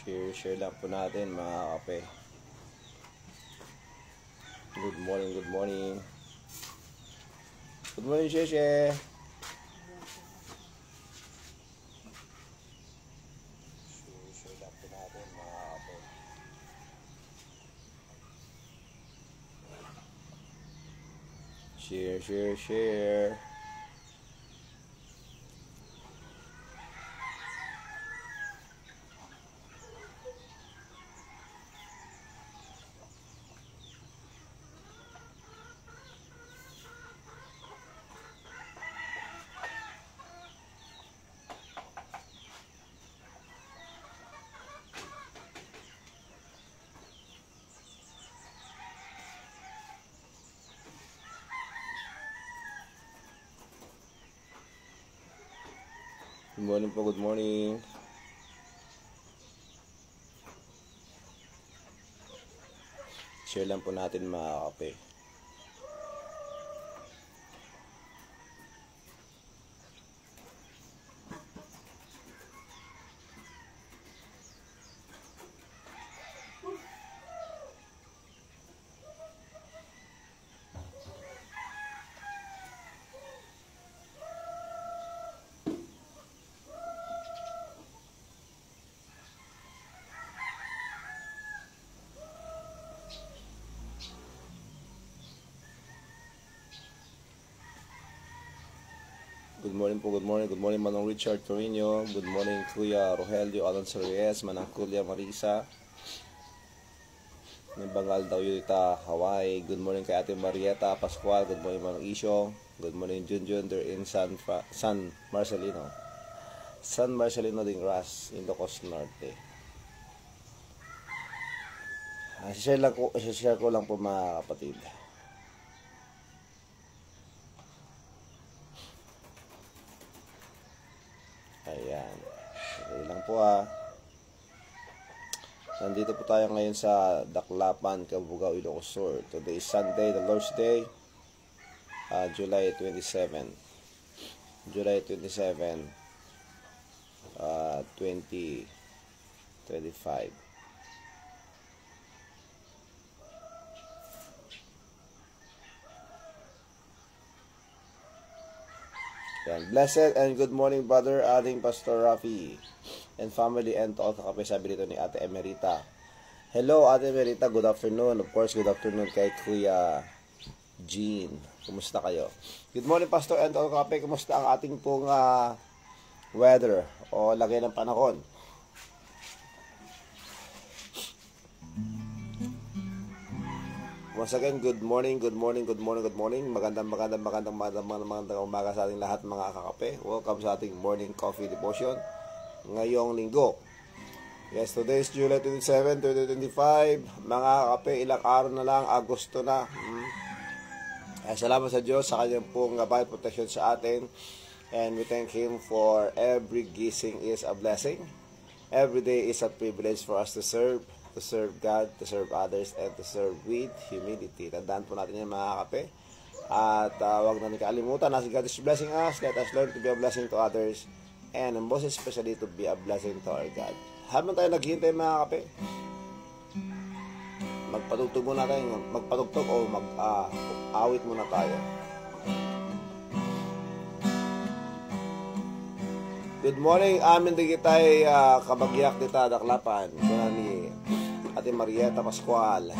Share lang po natin mga kape. Good morning, good morning. Good morning, Sheshe. Share lang po natin mga kape. Share. Good morning po, good morning. Share lang po natin mga kape. Good morning po, good morning Manong Richard Torino. Good morning Kuya Rogelio Alonso Reyes, Manang Kuya Marisa. Nibangal daw Yulita, Hawaii. Good morning kay Ate Marieta Pascual. Good morning Manong Isyo. Good morning Junjun. They're in San Marcelino. San Marcelino de Ingras, Ilocos Norte. Share ko lang po mga kapatid. Ayan. Okay lang po Nandito po tayo ngayon sa Daklapan, Cabugao, Ilocos Sur. Today is Sunday, the Lord's Day, July 27. July 27, 2025. Yan. Blessed and good morning, brother, ating Pastor Rafi and family and to all kakape, sabi dito ni Ate Emerita. Hello, Ate Emerita, good afternoon. Of course, good afternoon kay Kuya Jean. Kumusta kayo? Good morning, Pastor and to all kakape. Kumusta ang ating pong weather o lagay ng panahon? Once again, good morning. Magandang umaga sa ating lahat mga kakape. Welcome sa ating morning coffee devotion ngayong linggo. Yes, today is July 27, 2025. Mga kakape, ilang araw na lang, Agosto na. Salamat sa Diyos sa kanyang pong gabay protection sa atin. And we thank Him for every gising is a blessing. Every day is a privilege for us to serve God, to serve others, and to serve with humility. Tandaan po natin yan mga kape. At huwag natin kalimutan na God is blessing us. Let us learn to be a blessing to others. And most especially to be a blessing to our God. Habang tayo naghihintay mga kape, magpatugtog muna tayo. Magpatugtog o mag-awit muna tayo. Good morning, amin di kita'y kabagyak dita Daklapan. Kuna ni Ate Marieta Pascual.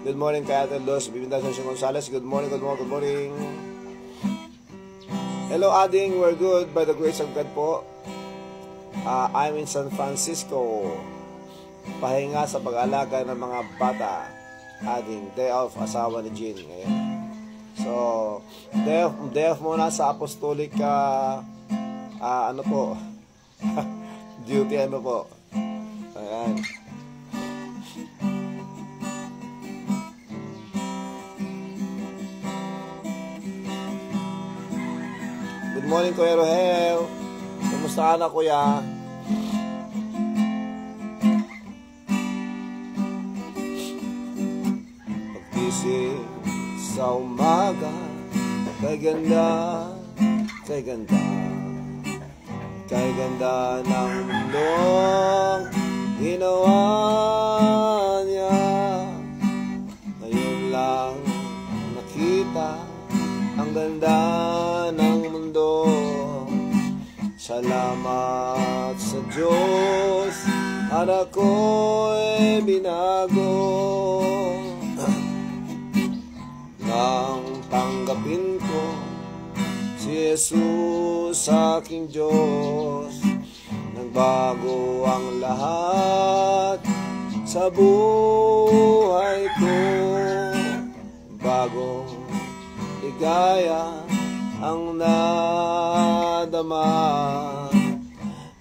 Good morning kay Ate Luz Bibinda Sensio Gonzales. Good morning. Hello Ading, we're good by the grace of God po. I'm in San Francisco. Pahinga sa pag-alaga ng mga bata. Ading, day off, asawa ni Jean. Ngayon. So, day off muna sa apostolic duty po. Ayan. Good morning, Kuya Rohel. Kumusta ka na, Kuya? Pagkising sa umaga, kay ganda ng mundong Anak ko'y binago nang tanggapin ko si Jesus aking Diyos. Nagbago ang lahat sa buhay ko. Bagong ligaya ang nadama,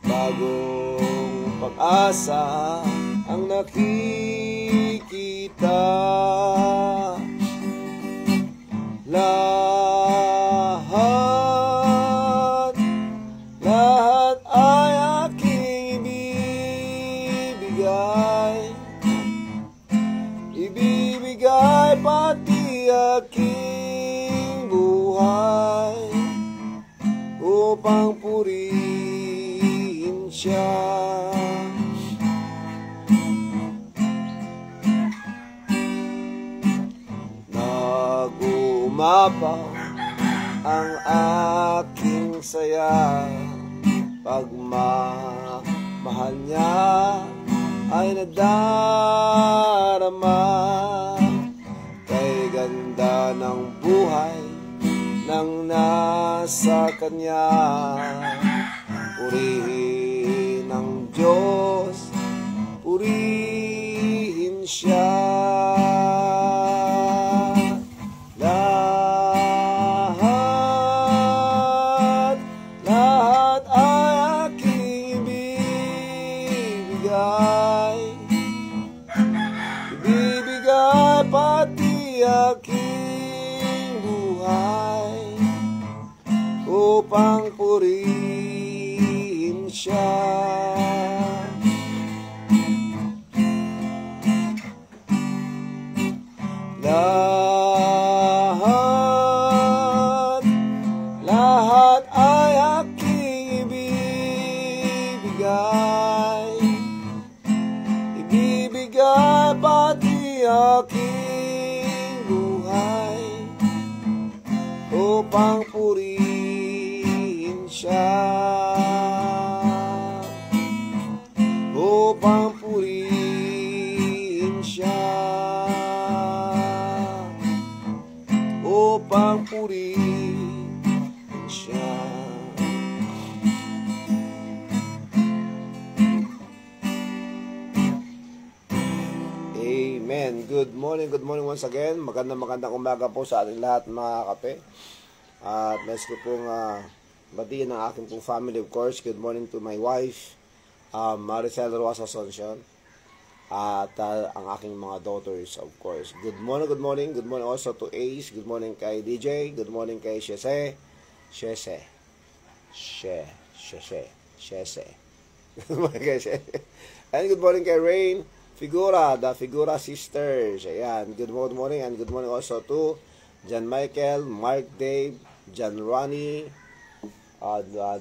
bagong pag-asa ang nakikita. Lahat ay aking ibibigay pati aking buhay upang purihin siya. Nagumapaw ang aking saya, pagmamahal niya ay nadarama. Kay ganda ng buhay nang nasa kanya, purihin ang Diyos, purihin siya. Lahat ay aking ibibigay pati aking buhay upang purihin siya. Lahat ay aking ibibigay pati aking buhay upang purihin siya, upang purihin siya, upang purihin siya. Amen. Good morning once again. Magandang umaga po sa ating lahat mga kape. At nais ko pong batiin ang aking pong family, of course. Good morning to my wife, Maricel Roas Asuncion. At ang aking mga daughters, of course. Good morning. Good morning also to Ace. Good morning kay DJ. Good morning kay Shese. Good morning kay Shese. And good morning kay Rain Figura, the Figura Sisters. Ayan, good morning, and good morning also to John Michael, Mark Dave, John Ronnie,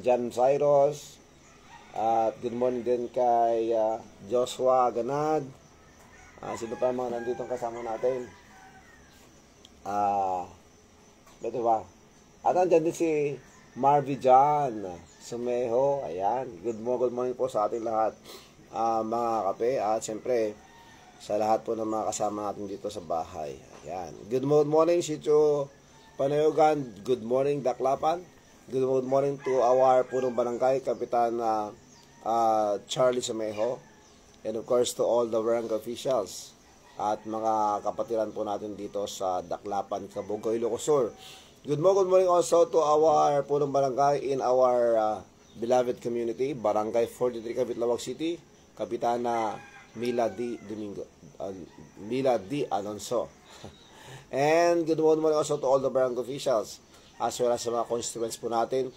John Cyrus, at good morning din kay Joshua Ganad. Sino pa mga nandito kasama natin? Ito ba? At andyan din si Marvy John Sumeho. Ayan, good morning po sa ating lahat. Mga kape, at siyempre sa lahat po ng mga kasama natin dito sa bahay. Ayan. Good morning Sitio Panayogan. Good morning Daklapan. Good morning to our punong barangay Kapitan Charlie Sumeho, and of course to all the barangay officials at mga kapatiran po natin dito sa Daklapan, Kabugoy, Ilocos Sur. Good morning also to our punong barangay in our beloved community, Barangay 43 Capitlawag City, Kapitana Mila D. Alonso. And good morning also to all the barangay officials as well as sa mga constituents po natin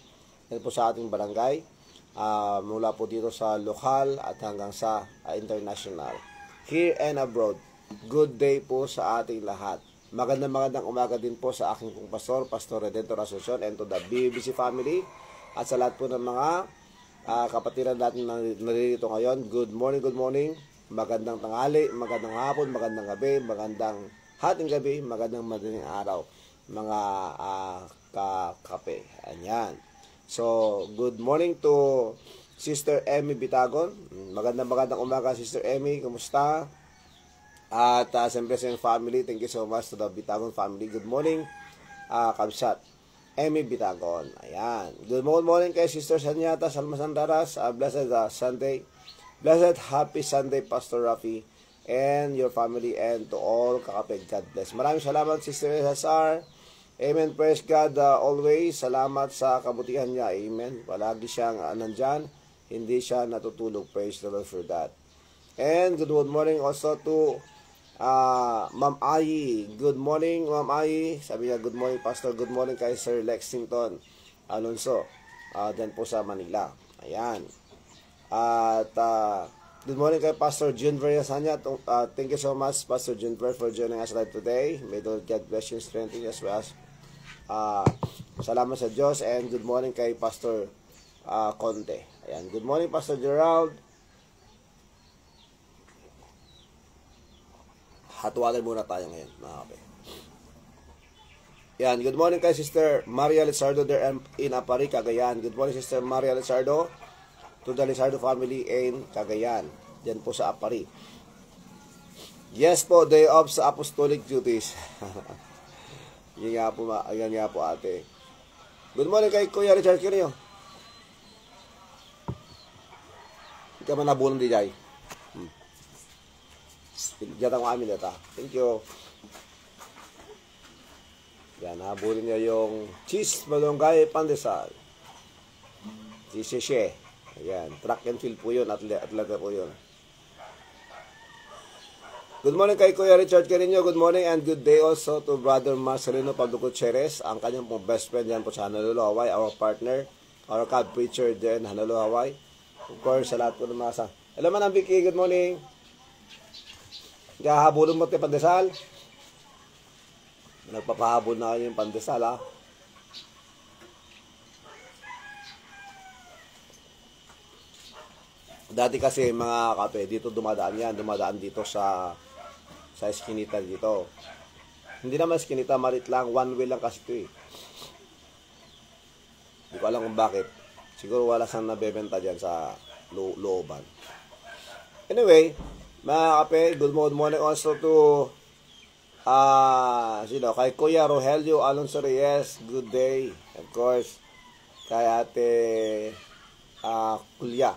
yan po sa ating barangay, mula po dito sa lokal at hanggang sa international, here and abroad. Good day po sa ating lahat. Magandang umaga din po sa aking pong Pastor Redentor Asuncion, and to the BBC family at sa lahat po ng mga kapatiran natin na naririto ngayon. Good morning, magandang tanghali, magandang hapon, magandang gabi, magandang hating gabi, magandang madaling araw, mga kakape. Ayan. So, good morning to Sister Emmy Bitagon. Magandang umaga, Sister Emmy. Kumusta? At siyempre sa family, thank you so much to the Bitagon family. Good morning, Kabsat. Emmy Bitagon. Ayan. Good morning kay Sister Sanyata Salma Sandaras. Blessed Sunday. Blessed Happy Sunday, Pastor Rafi and your family and to all kakapeg. God bless. Maraming salamat, Sister Cesar. Amen. Praise God always. Salamat sa kabutihan niya. Amen. Palagi siyang nandyan. Hindi siya natutulog. Praise the Lord for that. And good morning also to Ma'am Ai. Good morning, Ma'am Ai. Sabi niya, good morning, Pastor. Good morning kay Sir Lexington Alonso. Dyan po sa Manila. Ayan. At good morning kay Pastor Junver Yasanya. Thank you so much, Pastor Junver, for joining us live today. May the Lord God bless you and strengthen you as well as salamat sa Diyos. And good morning kay Pastor Conte. Ayan. Good morning, Pastor Gerald. Hatuwagan muna tayo ngayon, mga kape. Ayan. Good morning kay Sister Maria Lizardo there in Apari, Cagayan. Good morning, Sister Maria Lizardo. To the Lizardo family in Cagayan. Diyan po sa Apari. Yes po, day off sa apostolic duties. Yan nga po ate. Good morning kay Kuya Richard Kirio. Hindi ka man nabulong di jay. Diyan ang amin ito. Thank you. Yan, nabulin niya yung cheese malunggay pandesal. Cheese. Ayan, track and field po yun, atleta po yun. Good morning kay Kuya Richard Carino, good morning and good day also to Brother Marcelino Pablo Gutierrez, ang kanyang pong best friend yan po sa Honolulu, Hawaii, our partner, our cab preacher din, Honolulu, Hawaii. Of course, sa lahat po ng mga hello man ang Vicky, good morning. Kahabulong mo ito yung pandesal. Nagpapahabol na kayo yung pandesal, ha. Dati kasi mga kape, dito dumadaan dito sa eskinita dito. Hindi naman eskinita, malit lang, one way lang kasi ito eh. Hindi ko alam kung bakit. Siguro wala siyang nabebenta dyan sa looban. Anyway, mga kape, good morning also to kay Kuya Rogelio Alonso Reyes, good day. Of course, kay ate Kulya.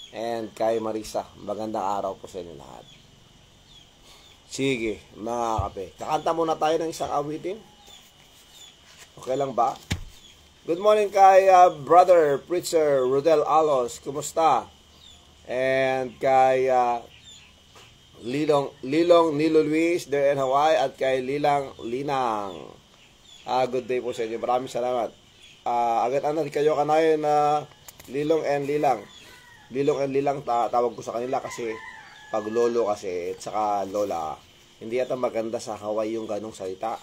And kay Marisa, magandang araw po sa inyo lahat. Sige, mga kape. Kakanta muna tayo ng isang awitin. Okay lang ba? Good morning kay Brother Preacher Rodel Alos. Kumusta? And kay Lilong Nilo Luis there in Hawaii at kay Linang. Good day po sa inyo. Maraming salamat. Agad kayo kanayon na Lilong and Lilang tawag ko sa kanila kasi pag lolo kasi at saka lola, hindi yata maganda sa Hawaii yung ganong salita.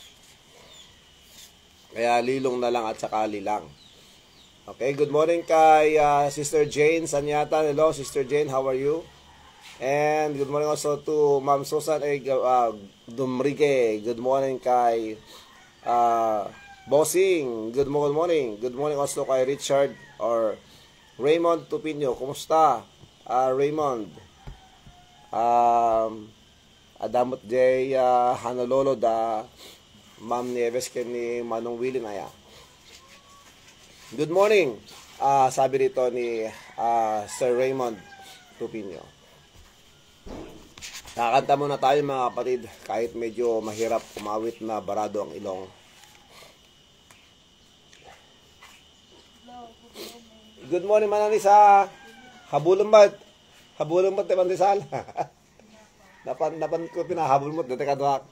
Kaya Lilong na lang at saka Lilang. Okay, good morning kay Sister Jane Sanyata. Hello, Sister Jane, how are you? And good morning also to Ma'am Susan Dumrigue. Good morning kay Bossing. Good morning. Good morning also kay Richard or Raymond Tupinyo, kumusta? Raymond. Adamot J. Hanalolo da Ma'am Nieves ken ni Manong Willie Naya. Good morning. Sabi rito ni Sir Raymond Tupinyo. Nakakanta muna tayo mga kapatid kahit medyo mahirap kumawit na barado ang ilong. Good morning, Mananisa. Habulong ba tayo pandesal? Napan ko pinahabol mo dati kaduhak.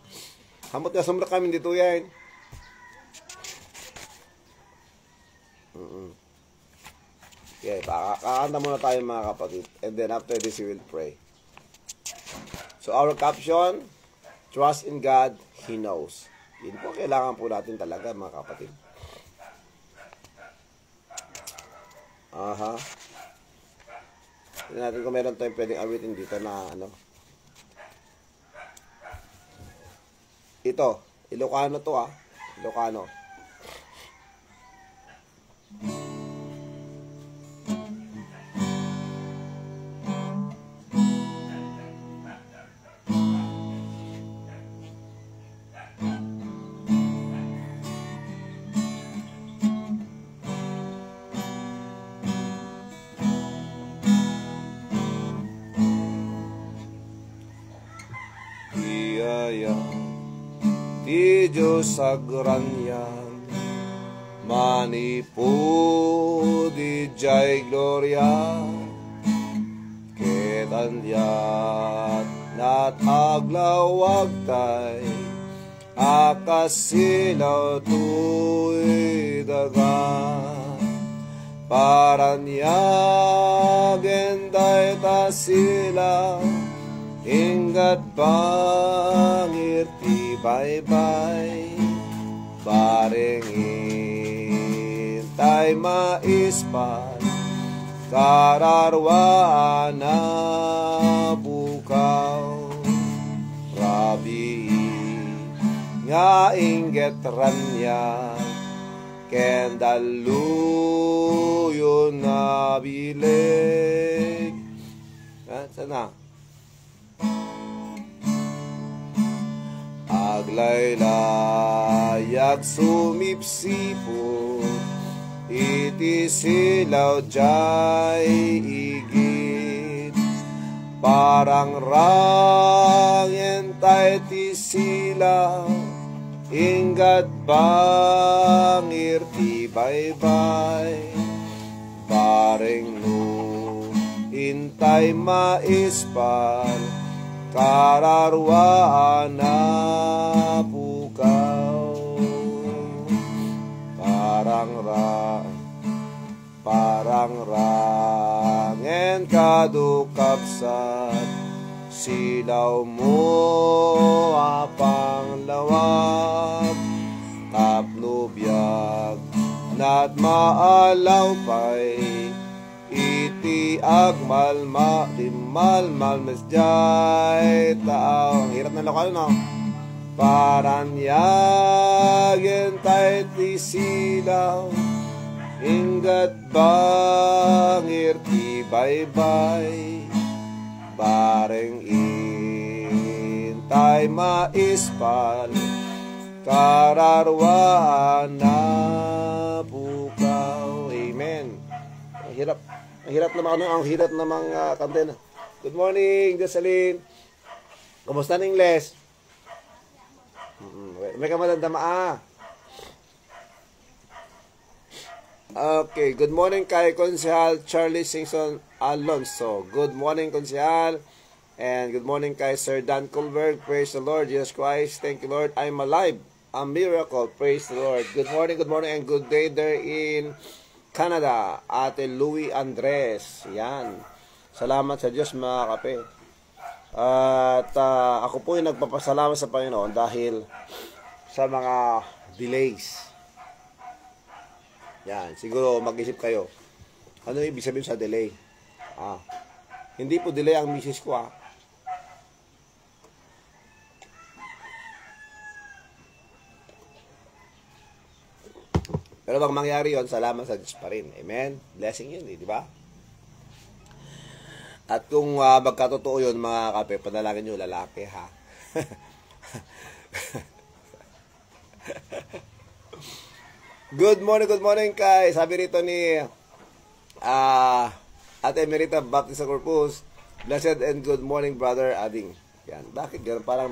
Hamot na sumrak kami dito yan. Okay, kakanta muna tayo mga kapatid. And then after this we will pray. So our caption, trust in God, He knows. Yun po kailangan po natin talaga mga kapatid. Tignan natin kung meron tayong pwedeng awitin dito na ano. Ito, Ilocano to Ilocano. daya ti Diyos agranyan manipo di jay gloria ketandiat nat aglawag tay akasilaw tuy daga paranyagen day tasila ingat bangir ti bye-bye barengin tay maispan kararwaan na bukaw rabi nga inget ranya kendaluyo na bileg sana aglaylayag sumipsipo iti silaw jay igit parang rangin tay ti silaw ingat bangir ti bye-bye bareng no intay maispal kararwaan na pukaw parang rangen kadukapsat silaw mo apang lawag tapnubiyag nat maalaw pay iti agmalma malmal mesjay tao ang hirap na lokal no paranyagen tay ti silaw ingat bangir ti bye-bye bareng intay maispal kararwaan na bukaw. Amen. Ang hirap namang kanta na. Good morning, Jocelyn. Kumusta na Ingles? May kamadandama Okay, good morning kay Konsehal Charlie Singson Alonso. Good morning, Konsehal. And good morning kay Sir Dan Colberg. Praise the Lord, Jesus Christ. Thank you, Lord. I'm alive. A miracle. Praise the Lord. Good morning, and good day there in Canada. Ate Louie Andres. Yan. Salamat sa Diyos, mga kape. At ako po yung nagpapasalamat sa Panginoon dahil sa mga delays. Yan, siguro mag-isip kayo. Ano ibig sabihin sa delay? Hindi po delay ang misis ko Pero pag mangyari yon, salamat sa Diyos pa rin. Amen? Blessing yun, di ba? At kung magkatotoo yun, mga kape, panalangin nyo lalaki, ha? Good morning kay sabi rito ni Ate Emerita Baptist Corpus. Blessed and good morning, brother Ading. Yan, bakit ganun? Parang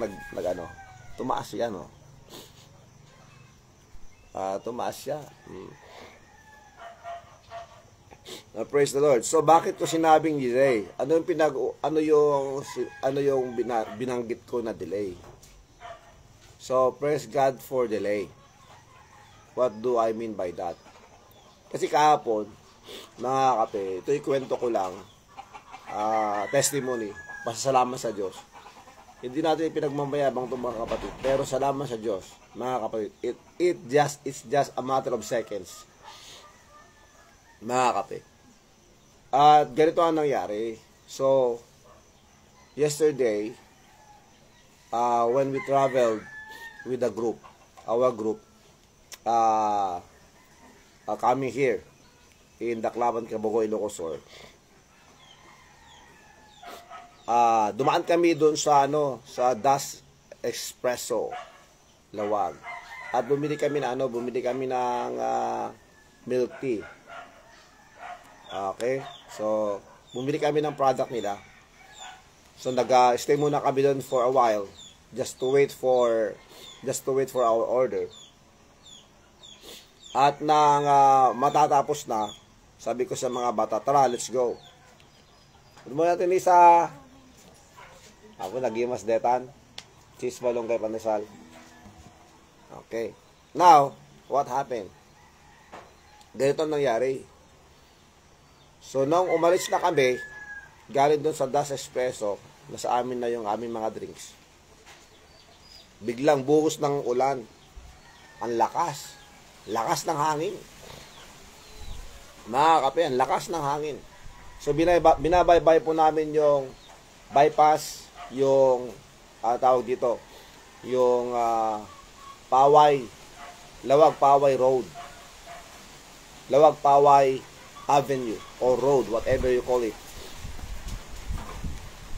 tumaas yan, no? Tumaas siya. Praise the Lord. So bakit ko sinabing delay? Ano yung binanggit ko na delay? So praise God for delay. What do I mean by that? Kasi kahapon, mga kape, ito ikwento ko lang, testimony, pasasalamat sa Diyos. Hindi natin pinagmamayabang itong mga kapatid, pero salamat sa Diyos, mga kapatid. It's just a matter of seconds, mga kape. At ganito ang nangyari. So, yesterday, when we traveled with the group, our group, coming here in Daclaban, Cabogoy, Ilocos. Dumaan kami doon sa Das Espresso Lawag. At bumili kami ng milk tea. Okay? So, bumili kami ng product nila. So, nag-stay muna kami doon for a while. just to wait for our order. At nang matatapos na, sabi ko sa mga bata, tara, let's go. Good morning natin, Lisa. Ako nagimas detan. Cheese balong kay Panisal. Okay. Now, what happened? Ganito nangyari. So, nung umalis na kami, galing doon sa Das Espresso, nasa amin na yung aming mga drinks. Biglang buhos ng ulan. Ang lakas. Lakas ng hangin. Mga kape, ang lakas ng hangin. So, binabaybay po namin yung bypass, yung, tawag dito, yung Paway, Lawag Paway Road. Lawag Paway Avenue, or road, whatever you call it.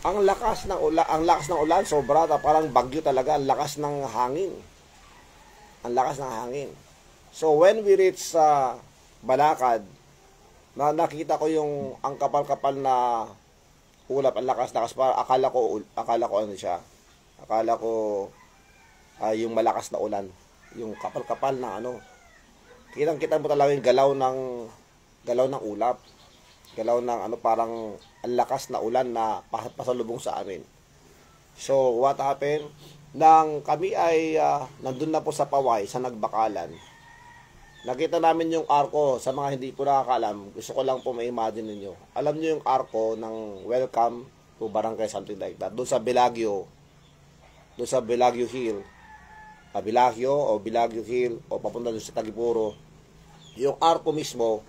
Ang lakas ng ulan, sobra, parang bagyo talaga, ang lakas ng hangin. Ang lakas ng hangin. So, when we reach sa Balakad, nakita ko yung ang kapal-kapal na ulap, ang lakas-lakas, para akala ko ano siya. Akala ko yung malakas na ulan, yung kapal-kapal na ano. Kitang-kita mo talaga yung galaw ng ulap. Galaw ng ano, parang ang lakas na ulan na pasalubong sa amin. So, what happened? Nang kami ay nandun na po sa Paway, sa Nagbakalan, nakita namin yung arko. Sa mga hindi po nakakaalam, gusto ko lang po ma-imagine ninyo. Alam niyo yung arko ng Welcome to Barangay, something like that. Doon sa Bellagio Hill, Bellagio Hill, o papunta doon sa Tagipuro. Yung arko mismo,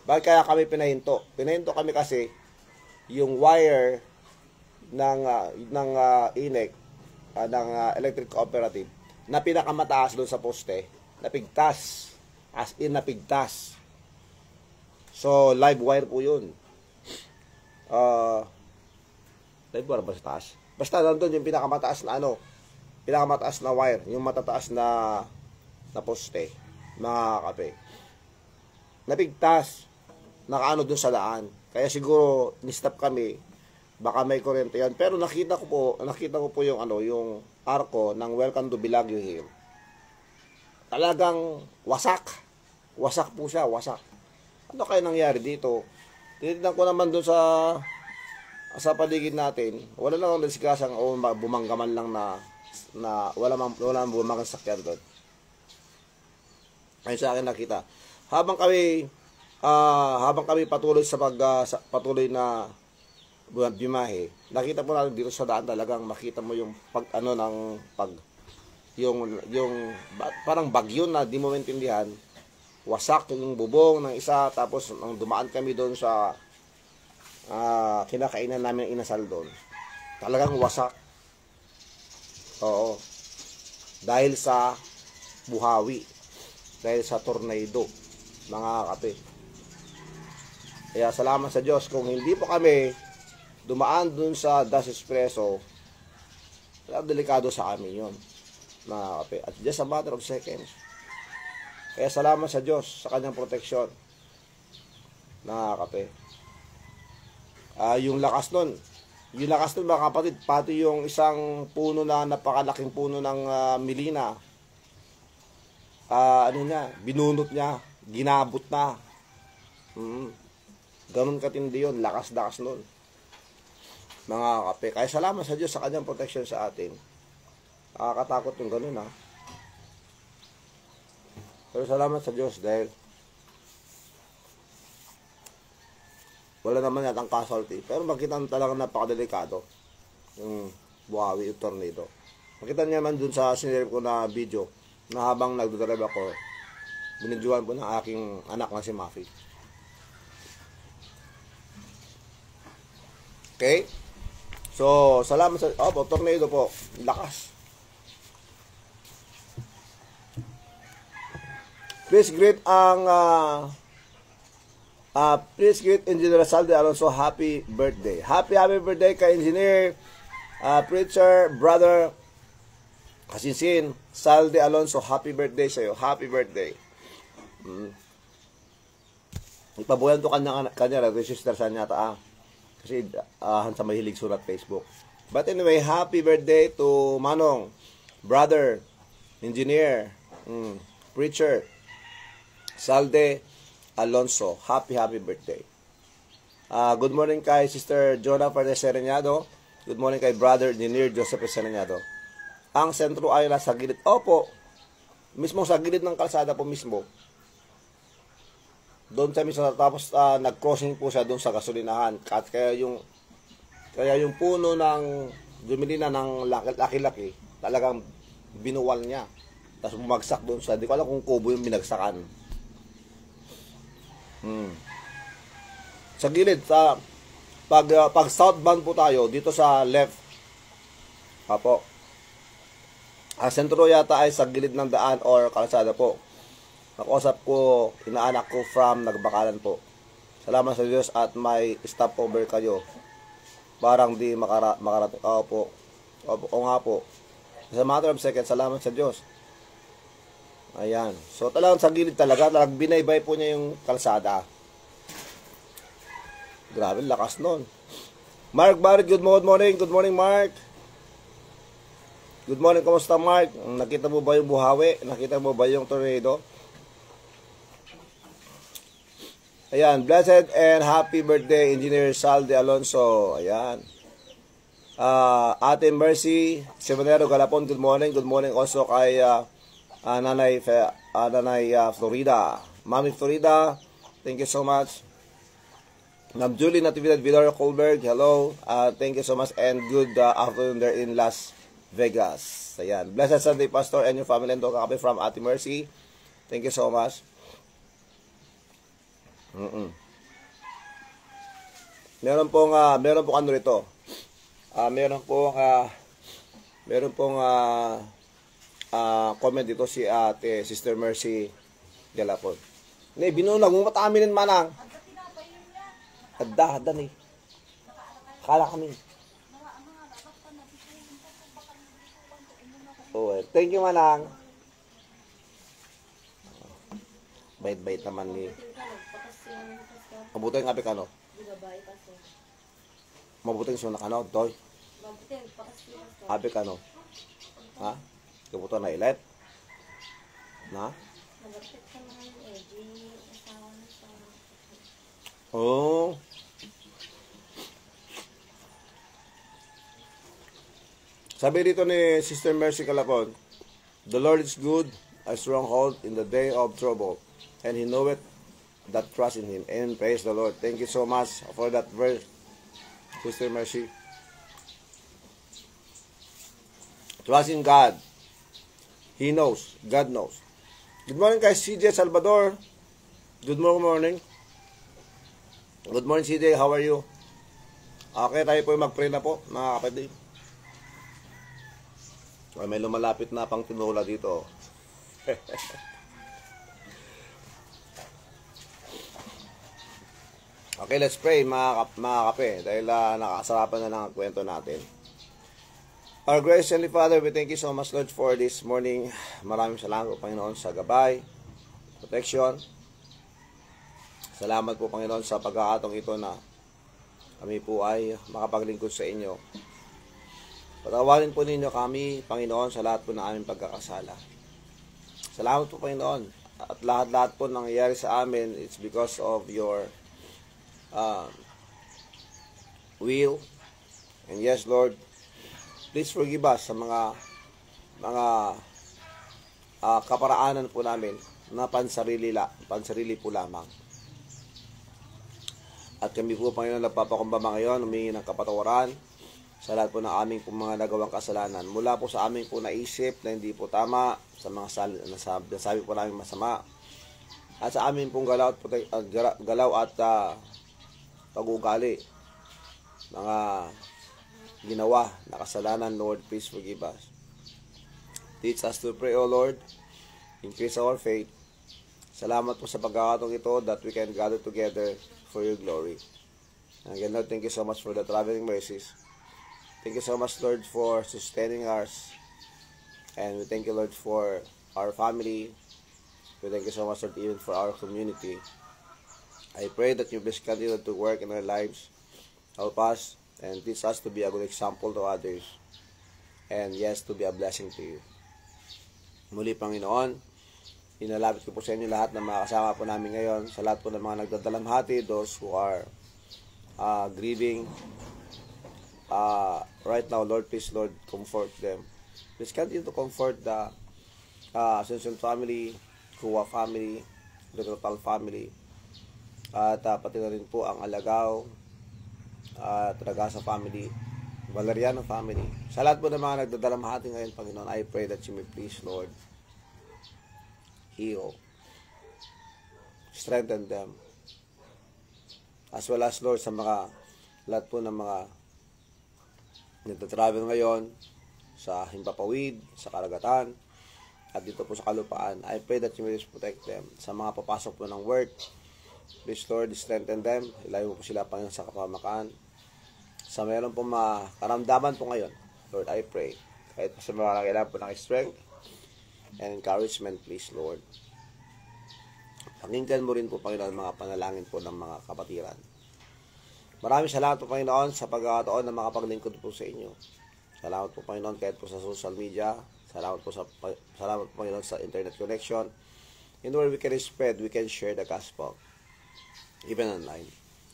bakit kaya kami pinahinto? Pinahinto kami kasi yung wire ng INEC, ng Electric Cooperative, na pinakamataas doon sa poste, napigtas. As in, napigtas. So, live wire po yun. Live wire ba sa taas? Basta nandun yung pinakamataas na pinakamataas na wire, yung matataas na poste, mga kape. Napigtas. Nakaano dun sa daan. Kaya siguro, ni-stop kami, baka may kuryente yan. Pero nakita ko po yung yung arko ng Welcome to Bellagio Hill. Talagang wasak. Wasak po siya, wasak. Ano kaya nangyari dito? Tinitignan ko naman doon sa paligid natin. Wala lang ang disgasang o bumanggaman lang na wala mang bumangang sakyan doon. Ayun sa akin nakita. Habang kami patuloy patuloy na bimahe, nakita po natin dito sa daan, talagang makita mo yung yung parang bagyo na di mo maintindihan. Wasak yung bubong ng isa, tapos nang dumaan kami doon sa kinakainan namin inasal doon, talagang wasak. Oo. Dahil sa buhawi, dahil sa tornado, mga kape. Kaya salamat sa Diyos, kung hindi po kami dumaan doon sa Das Espresso, delikado sa amin yun, mga kape. At just a matter of seconds. Kaya salamat sa Diyos sa kanyang proteksyon, mga kape. Yung lakas nun mga kapatid, pati yung isang puno na napakalaking puno ng milina, binunot niya, ginabot na. Ganun katindi yun, lakas-lakas nun, mga kape. Kaya salamat sa Diyos sa kanyang proteksyon sa atin. Nakakatakot yung ganun, ha. Pero salamat sa Diyos dahil wala naman yatang casualty. Pero makita talaga napakadelikado yung buhawi, yung tornado. Makita niya naman dun sa sinirip ko na video na habang nagdodrive ako, binidyohan ko ng aking anak na si Mafi. Okay? So, salamat sa tornado po. Lakas. Please greet Engineer Salde Alonso, happy birthday. Happy birthday kay Engineer Preacher Brother Kasinsin Salde Alonso, happy birthday sa iyo. Happy birthday. Ipabuyan to kanya register sa niya ta. Kasi sa mahilig sulat Facebook. But anyway, happy birthday to Manong, brother, engineer, preacher, Salde Alonso. Happy birthday. Good morning kay Sister Jonah Fernandez Sereñado. Good morning kay brother engineer Joseph Sereñado. Ang sentro ay nasa gilid. Opo, mismo sa gilid ng kalsada po mismo. Doon sa mismo, tapos nag-crossing po siya doon sa gasolinahan. At kaya yung puno ng dumili na ng laki-laki, talagang binuwal niya. Tapos bumagsak doon sa, di ko alam kung kubo yung binagsakan. Sa gilid, pag southbound po tayo, dito sa left, apo, ang sentro yata ay sa gilid ng daan or kalsada po. Nakausap ko, inaanak ko from Nagbakalan po. Salamat sa Diyos at may stopover kayo. Parang di makarating. Opo. O nga po. Sa matter of seconds, salamat sa Diyos. Ayan. So talagang sa gilid talaga, binaybay po niya yung kalsada. Grabe, lakas nun. Mark Barrett, good morning. Good morning, Mark. Good morning, kumusta, Mark? Nakita mo ba yung buhawi? Nakita mo ba yung tornado? Ayan, blessed and happy birthday, Engineer Salde Alonso. Ayan. Ate Mercy Seminero Galapon, good morning. Good morning also kay Nanay Florida. Mami Florida, thank you so much. Ma'am Julie Natividad Villar Colberg, hello. Thank you so much and good afternoon there in Las Vegas. Ayan. Blessed Sunday, Pastor and your family and Kakape from Ate Mercy. Thank you so much. Meron pong ano rito. Meron pong comment dito si Ate Sister Mercy Galapon. Ni binunag mo mataminin manang. Hadda ni. Kala kami. Oh, thank you manang. Bait-bait naman ni. Mabuting apik ano? Mabuting sunak ano, Toy? Apik ano? Ha? Kabuto na ilet? Na? Oh. Sabi dito ni Sister Mercy Calapon, the Lord is good, a stronghold in the day of trouble, and He knoweth that trust in Him. And praise the Lord. Thank you so much for that verse, Sister Mercy. Trust in God. He knows. God knows. Good morning kay CJ Salvador. Good morning. Good morning CJ. How are you? Okay, tayo po mag-pray na po, mga kapatid. May lumalapit na pang tinula dito. Okay, let's pray mga kape dahil nakasarapan na lang ang kwento natin. Our gracious Heavenly Father, we thank you so much, Lord, for this morning. Maraming salamat po, Panginoon, sa gabay, protection. Salamat po, Panginoon, sa pagkakataong ito na kami po ay makapaglingkod sa inyo. Patawarin po ninyo kami, Panginoon, sa lahat po ng aming pagkakasala. Salamat po, Panginoon. At lahat-lahat po nangyayari sa amin, it's because of your will. And yes, Lord, please forgive us sa mga kaparaanan po namin na pansarili po lamang. At kami po, Panginoon, nagpapakumbaba ngayon, humingi ng kapatawaran sa lahat po ng aming po mga nagawang kasalanan. Mula po sa aming po naisip na hindi po tama, sa mga nasabi po namin masama, at sa aming pong galaw at pag-ugali, mga ginawa na kasalanan, Lord, please forgive us. Teach us to pray, O Lord. Increase our faith. Salamat po sa pagkakataong ito that we can gather together for your glory. And again, Lord, thank you so much for the traveling mercies. Thank you so much, Lord, for sustaining us. And we thank you, Lord, for our family. We thank you so much, Lord, even for our community. I pray that you please continue to work in our lives. Help us and teach us to be a good example to others, and yes, to be a blessing to you. Muli, Panginoon, inalapit ko po sa inyo lahat ng mga kasama po namin ngayon, sa lahat po ng mga nagdadalamhati, those who are grieving right now. Lord, please, Lord, comfort them. Please continue to comfort the Ascension family, Kuwa family, the total family, at pati na rin po ang Alagaw at Ragasa family, Valeriano family. Sa lahat po ng mga nagdadalamhati ngayon, Panginoon, I pray that you may please, Lord, heal, strengthen them, as well as, Lord, sa mga lahat po ng mga nagtatravel ngayon sa Himpapawid, sa Karagatan, at dito po sa Kalupaan. I pray that you may protect them. Sa mga papasok po ng work, please, Lord, strengthen them. Ilayo po sila, Panginoon, sa kapamakan. Sa mayroon po mga karamdaman po ngayon, Lord, I pray, kahit sa mga kailangan po ng strength and encouragement, please, Lord, pakinggan mo rin po, Panginoon, mga panalangin po ng mga kapatiran. Maraming salamat po, Panginoon, sa pagkakataon na makapaglingkod po sa inyo. Salamat po, Panginoon, kahit po sa social media. Salamat po, Panginoon, sa internet connection. In where we can spread, we can share the gospel, even online.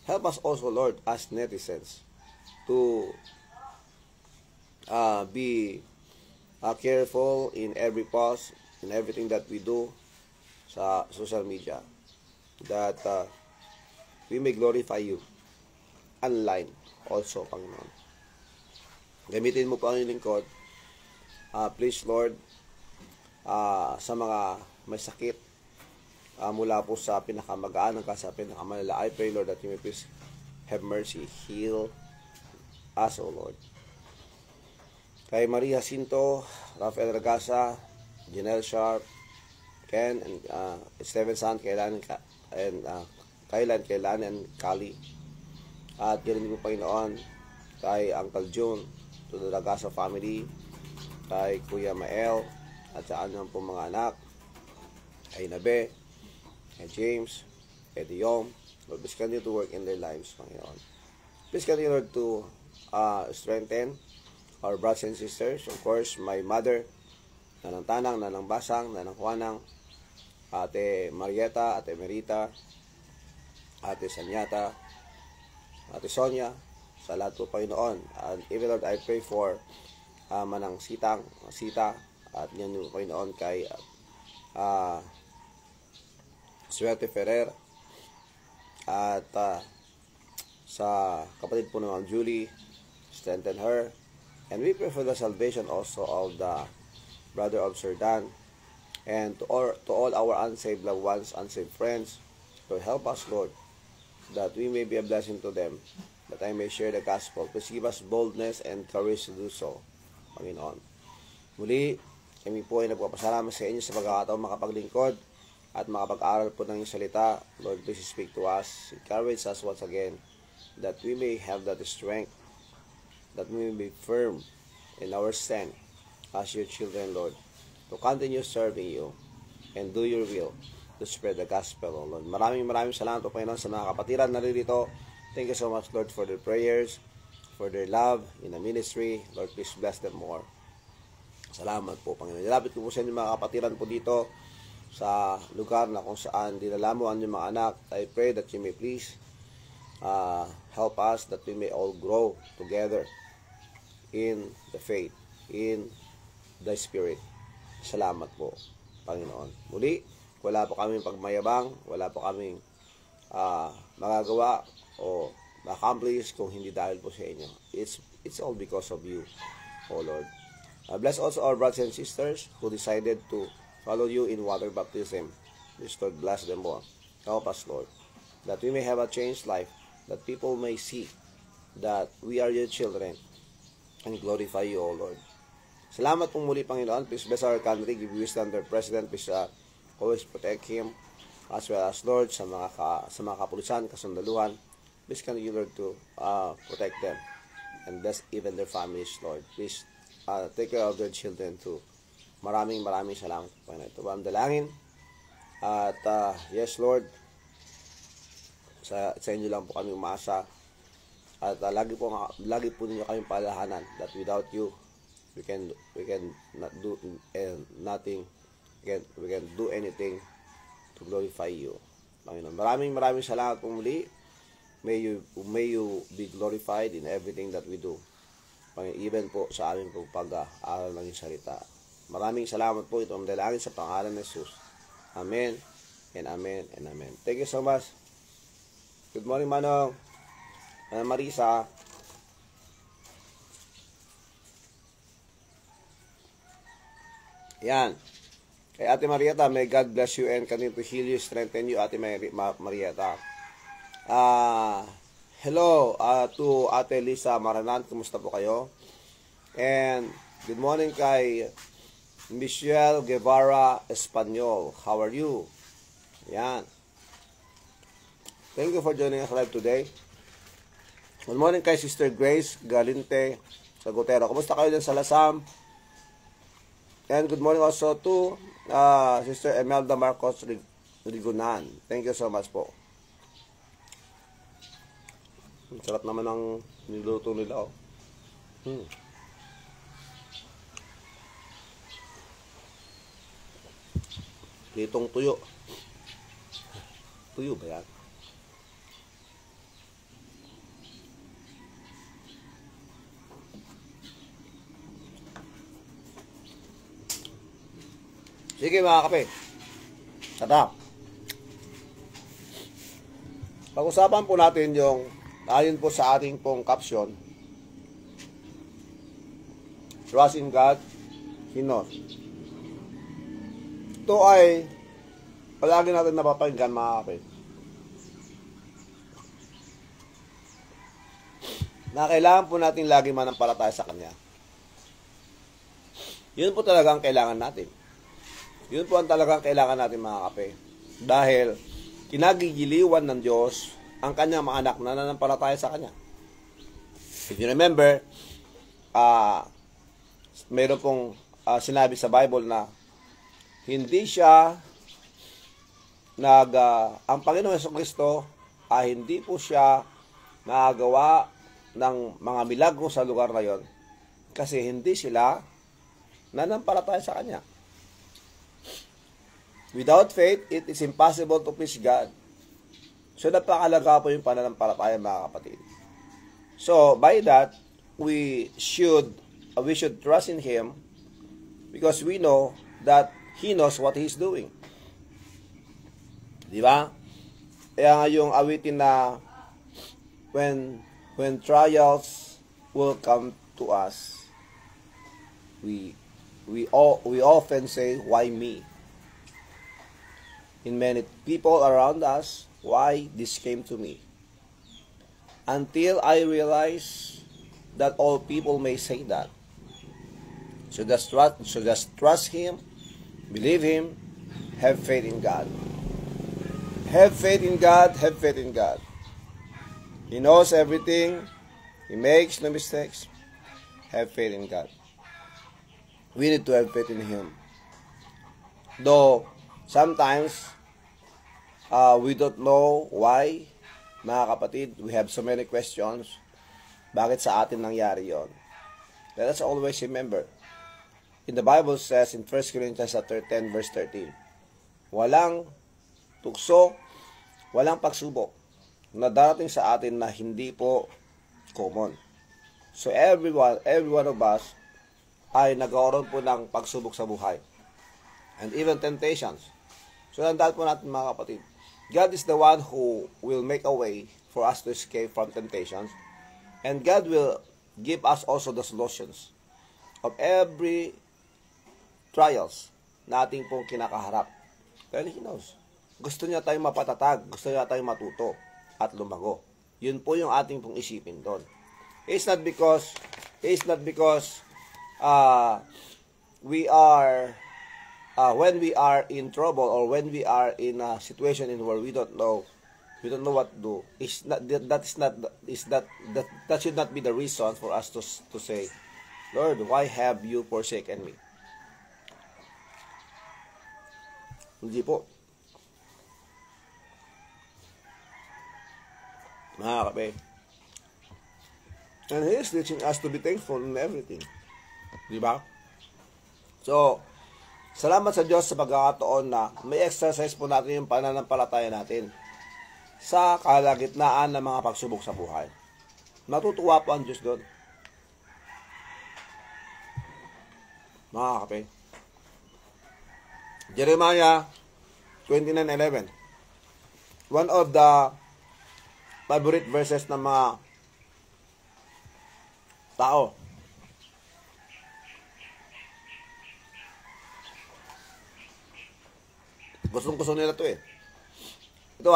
Help us also, Lord, as netizens, to be careful in every post, in everything that we do sa social media, that we may glorify you online also, Panginoon. Gamitin mo po ang lingkod, please, Lord, sa mga may sakit, mula po sa pinakamagaan hanggang sa pinakamalala. I pray, Lord, that you may please have mercy, heal us, O Lord. Kay Maria Jacinto, Rafael Ragasa, Janelle Sharp, Ken, and Stevenson, Kailan, and Kali. At yun po, Panginoon, kay Uncle June, to the Ragasa family, kay Kuya Mael, at sa anong po mga anak, kay Nabe, kay James, kay Diom. Lord, please continue to work in their lives, Panginoon. Please continue, Lord, to strengthen our brothers and sisters. Of course, my mother, Nanang Tanang, Nanang Basang, Nanang Juanang, Ate Marieta, Ate Merita, Ate Sanyata, Ate Sonia, sa lahat po, Panginoon. And even, Lord, I pray for Manang Sita, at yan yung Panginoon kay Suerte Ferrer, at sa kapatid po ng Julie, strengthen her. And we pray for the salvation also of the brother of Sir Dan, and to all our unsaved loved ones, unsaved friends. Lord, help us, Lord, that we may be a blessing to them, that I may share the gospel. Please give us boldness and courage to do so, Panginoon. Muli, kami po ay nagpapasalamat sa inyo sa pagkakataon makapaglingkod at makapag-aral po ng iyong salita. Lord, please speak to us. Encourage us once again, that we may have that strength, that we may be firm in our stand as your children, Lord, to continue serving you and do your will, to spread the gospel, O Lord. Maraming salamat po, Panginoon, sa mga kapatiran na ririto. Thank you so much, Lord, for their prayers, for their love in the ministry. Lord, please bless them more. Salamat po, Panginoon. Nilapit ko po sa inyo mga kapatiran po dito sa lugar na kung saan dinala mo ang inyong mga anak. I pray that you may please help us, that we may all grow together in the faith, in the Spirit. Salamat po, Panginoon. Muli, wala po kaming pagmayabang, wala po kaming magagawa o ma-accomplish kung hindi dahil po sa inyo. It's all because of you, O Lord. Bless also our brothers and sisters who decided to follow you in water baptism. Please, Lord, bless them all. Help us, Lord, that we may have a changed life, that people may see that we are your children and glorify you, O Lord. Salamat pong muli, Panginoon. Please bless our country. Give wisdom to our President. Please always protect him, as well as, Lord, sa mga kapulisan, kasundaluhan. Please continue, Lord, to protect them and bless even their families, Lord. Please take care of their children too. Maraming salamat, Panginoon. Ito ba ang dalangin? At yes, Lord, sa inyo lang po kami umasa. At lagi po ninyo kayong palahanan that without you, we can not do nothing. We can do anything to glorify you, Panginoon. Maraming salamat po muli. May you be glorified in everything that we do. Panginoon, even po sa aming pag-aaral ng iyong salita. Maraming salamat po. Ito ang dalangin sa pangalan ng Jesus. Amen and amen and amen. Thank you so much. Good morning, Manong. Marisa. Yan. Kay Ate Marieta, may God bless you and continue to heal you, strengthen you, Ate Marieta. Hello to Ate Lisa Maranan. Kumusta po kayo? And good morning kay Michelle Guevara Espanyol. How are you? Yan. Thank you for joining us live today. Good morning kay Sister Grace Galinte Sagotero. Kumusta kayo din sa Lasam? And good morning also to Sister Emelda Marcos Rigunan. Thank you so much po. Sarap naman ang niluto nila. Litong tuyo. Tuyo ba yan? Sige mga kape. Sarap. Pag-usapan po natin yung ayon po sa ating pong caption, Trust in God, He knows. Ito ay palagi natin napapakinggan mga kape, na kailangan po natin lagi manampalataya sa Kanya. Yun po talaga ang kailangan natin. Yun po ang talagang kailangan natin mga kape. Dahil kinagigiliwan ng Diyos ang kanyang mga anak na nanampalataya sa Kanya. If you remember, mayroon pong sinabi sa Bible na hindi siya ang Panginoon Jesucristo hindi po siya nagawa ng mga milagro sa lugar na yon kasi hindi sila nanampalataya sa Kanya. Without faith, it is impossible to please God. So, napakalaga po yung pananampalataya mga kapatid. So, by that, we should trust in Him because we know that He knows what He's doing. Di ba? Kaya nga yung awitin na when trials will come to us, we often say, why me? In many people around us, why this came to me? Until I realize that all people may say that. So just trust Him, believe Him, have faith in God. Have faith in God, have faith in God. He knows everything. He makes no mistakes. Have faith in God. We need to have faith in Him. Though, sometimes, we don't know why, mga kapatid, we have so many questions. Bakit sa atin nangyari yon? Let us always remember. In the Bible says in 1 Corinthians 10 verse 13, walang tukso, walang pagsubok na darating sa atin na hindi po common. So every one of us ay nagkaroon po ng pagsubok sa buhay. And even temptations. So tandaan po natin mga kapatid, God is the one who will make a way for us to escape from temptations. And God will give us also the solutions of every trials na ating pong kinakaharap. Dahil He knows. Gusto niya tayong mapatatag. Gusto niya tayong matuto at lumago. Yun po yung ating pong isipin doon. It's not because we are when we are in trouble or when we are in a situation in where we don't know what to do, that should not be the reason for us to say, Lord, why have you forsaken me? Hindi po. Mga kape, And He is teaching us to be thankful in everything. Di ba? So, salamat sa Diyos sa pagkakataon na may exercise po natin yung pananampalataya natin sa kalagitnaan ng mga pagsubok sa buhay. Natutuwa po ang Diyos doon. Mga kape. Jeremiah 29:11. One of the favorite verses ng mga tao. Gustong-gusto nila ito eh. Ito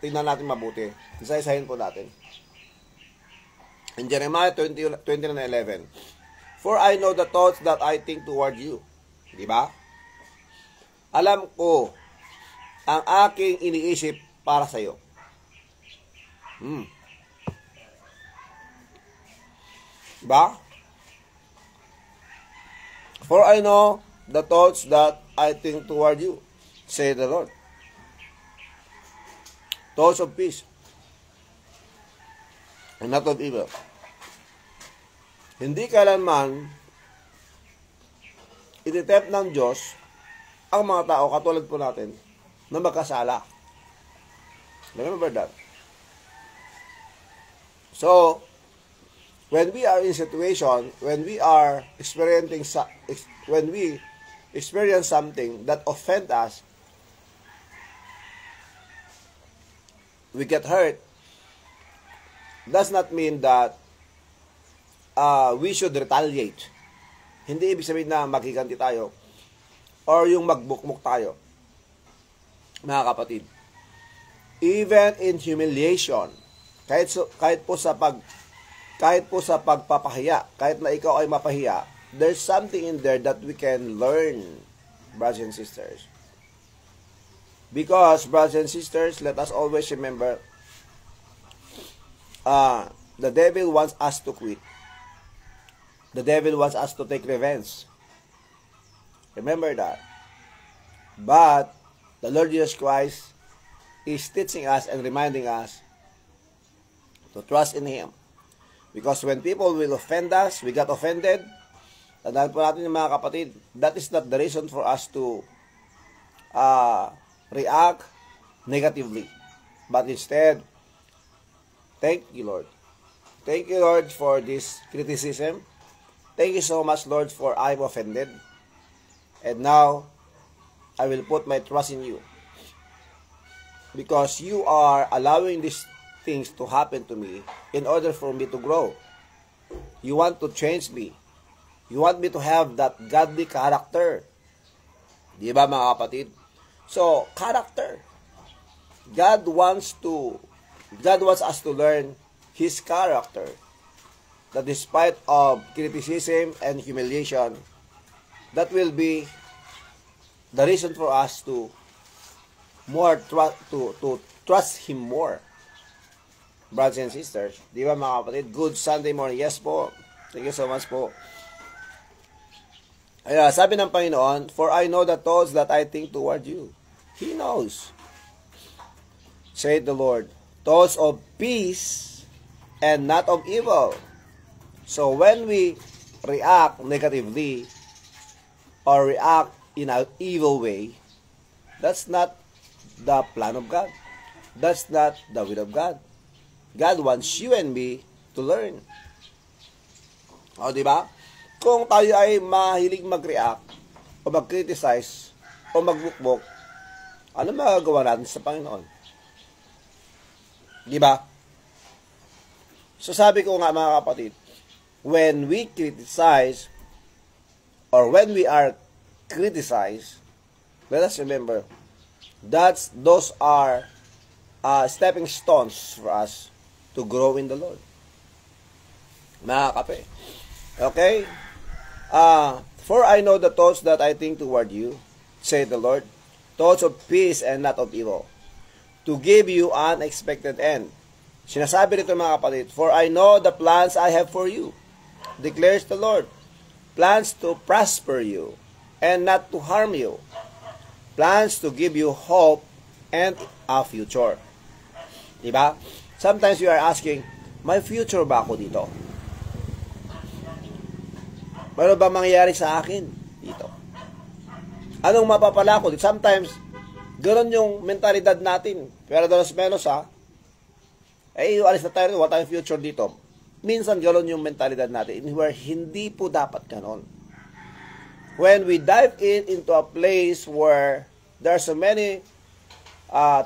tingnan natin mabuti. Isa-isahin po natin. In Jeremiah 29:11. For I know the thoughts that I think toward you. Di ba? Alam ko ang aking iniisip para sa iyo. Diba? For I know the thoughts that I think toward you, say the Lord. Thoughts of peace and not of evil. Hindi kailanman ititempt ng Diyos ang mga tao katulad po natin na magkasala. Remember that. So, when we are in situation, when we experience something that offend us, we get hurt, does not mean that we should retaliate. Hindi ibig sabihin na maghiganti tayo or yung magbukmok tayo. Mga kapatid, even in humiliation, kahit po sa pagpapahiya, kahit na ikaw ay mapahiya, there's something in there that we can learn, brothers and sisters. Because, brothers and sisters, let us always remember, the devil wants us to quit. The devil wants us to take revenge. Remember that. But, the Lord Jesus Christ is teaching us and reminding us to trust in Him. Because when people will offend us, we got offended, tandaan po natin yung mga kapatid, that is not the reason for us to react negatively. But instead, thank you, Lord. Thank you, Lord, for this criticism. Thank you so much, Lord, for I'm offended. And now, I will put my trust in you. Because you are allowing these things to happen to me in order for me to grow. You want to change me. You want me to have that godly character. Di ba, mga kapatid? So, character. God wants us to learn His character. That despite of criticism and humiliation, that will be the reason for us to trust Him more. Brothers and sisters, di ba mga kapatid? Good Sunday morning. Yes po. Thank you so much po. Ayan, sabi ng Panginoon, for I know the thoughts that I think toward you. He knows. Said the Lord, thoughts of peace and not of evil. So when we react negatively or react in an evil way, that's not the plan of God. That's not the will of God. God wants you and me to learn. O, di ba? Kung tayo ay mahilig mag-react o mag-criticize o magbukbok, ano magagawa natin sa Panginoon? Di ba? So sabi ko nga mga kapatid, when we criticize or when we are criticized, let us remember those are stepping stones for us to grow in the Lord. Mga kape. Okay? For I know the thoughts that I think toward you, said the Lord, thoughts of peace and not of evil, to give you an expected end. Sinasabi rito mga kapatid, for I know the plans I have for you, declares the Lord, plans to prosper you and not to harm you, plans to give you hope and a future. Diba? Sometimes you are asking, May future ba ako dito? Ano ba mangyayari sa akin dito? Anong mapapala ko? Sometimes, ganoon yung mentalidad natin. Pero doon menos alis na tayo, wala tayong future dito. Minsan ganoon yung mentalidad natin. Where hindi po dapat ganoon. When we dive into a place where there are so many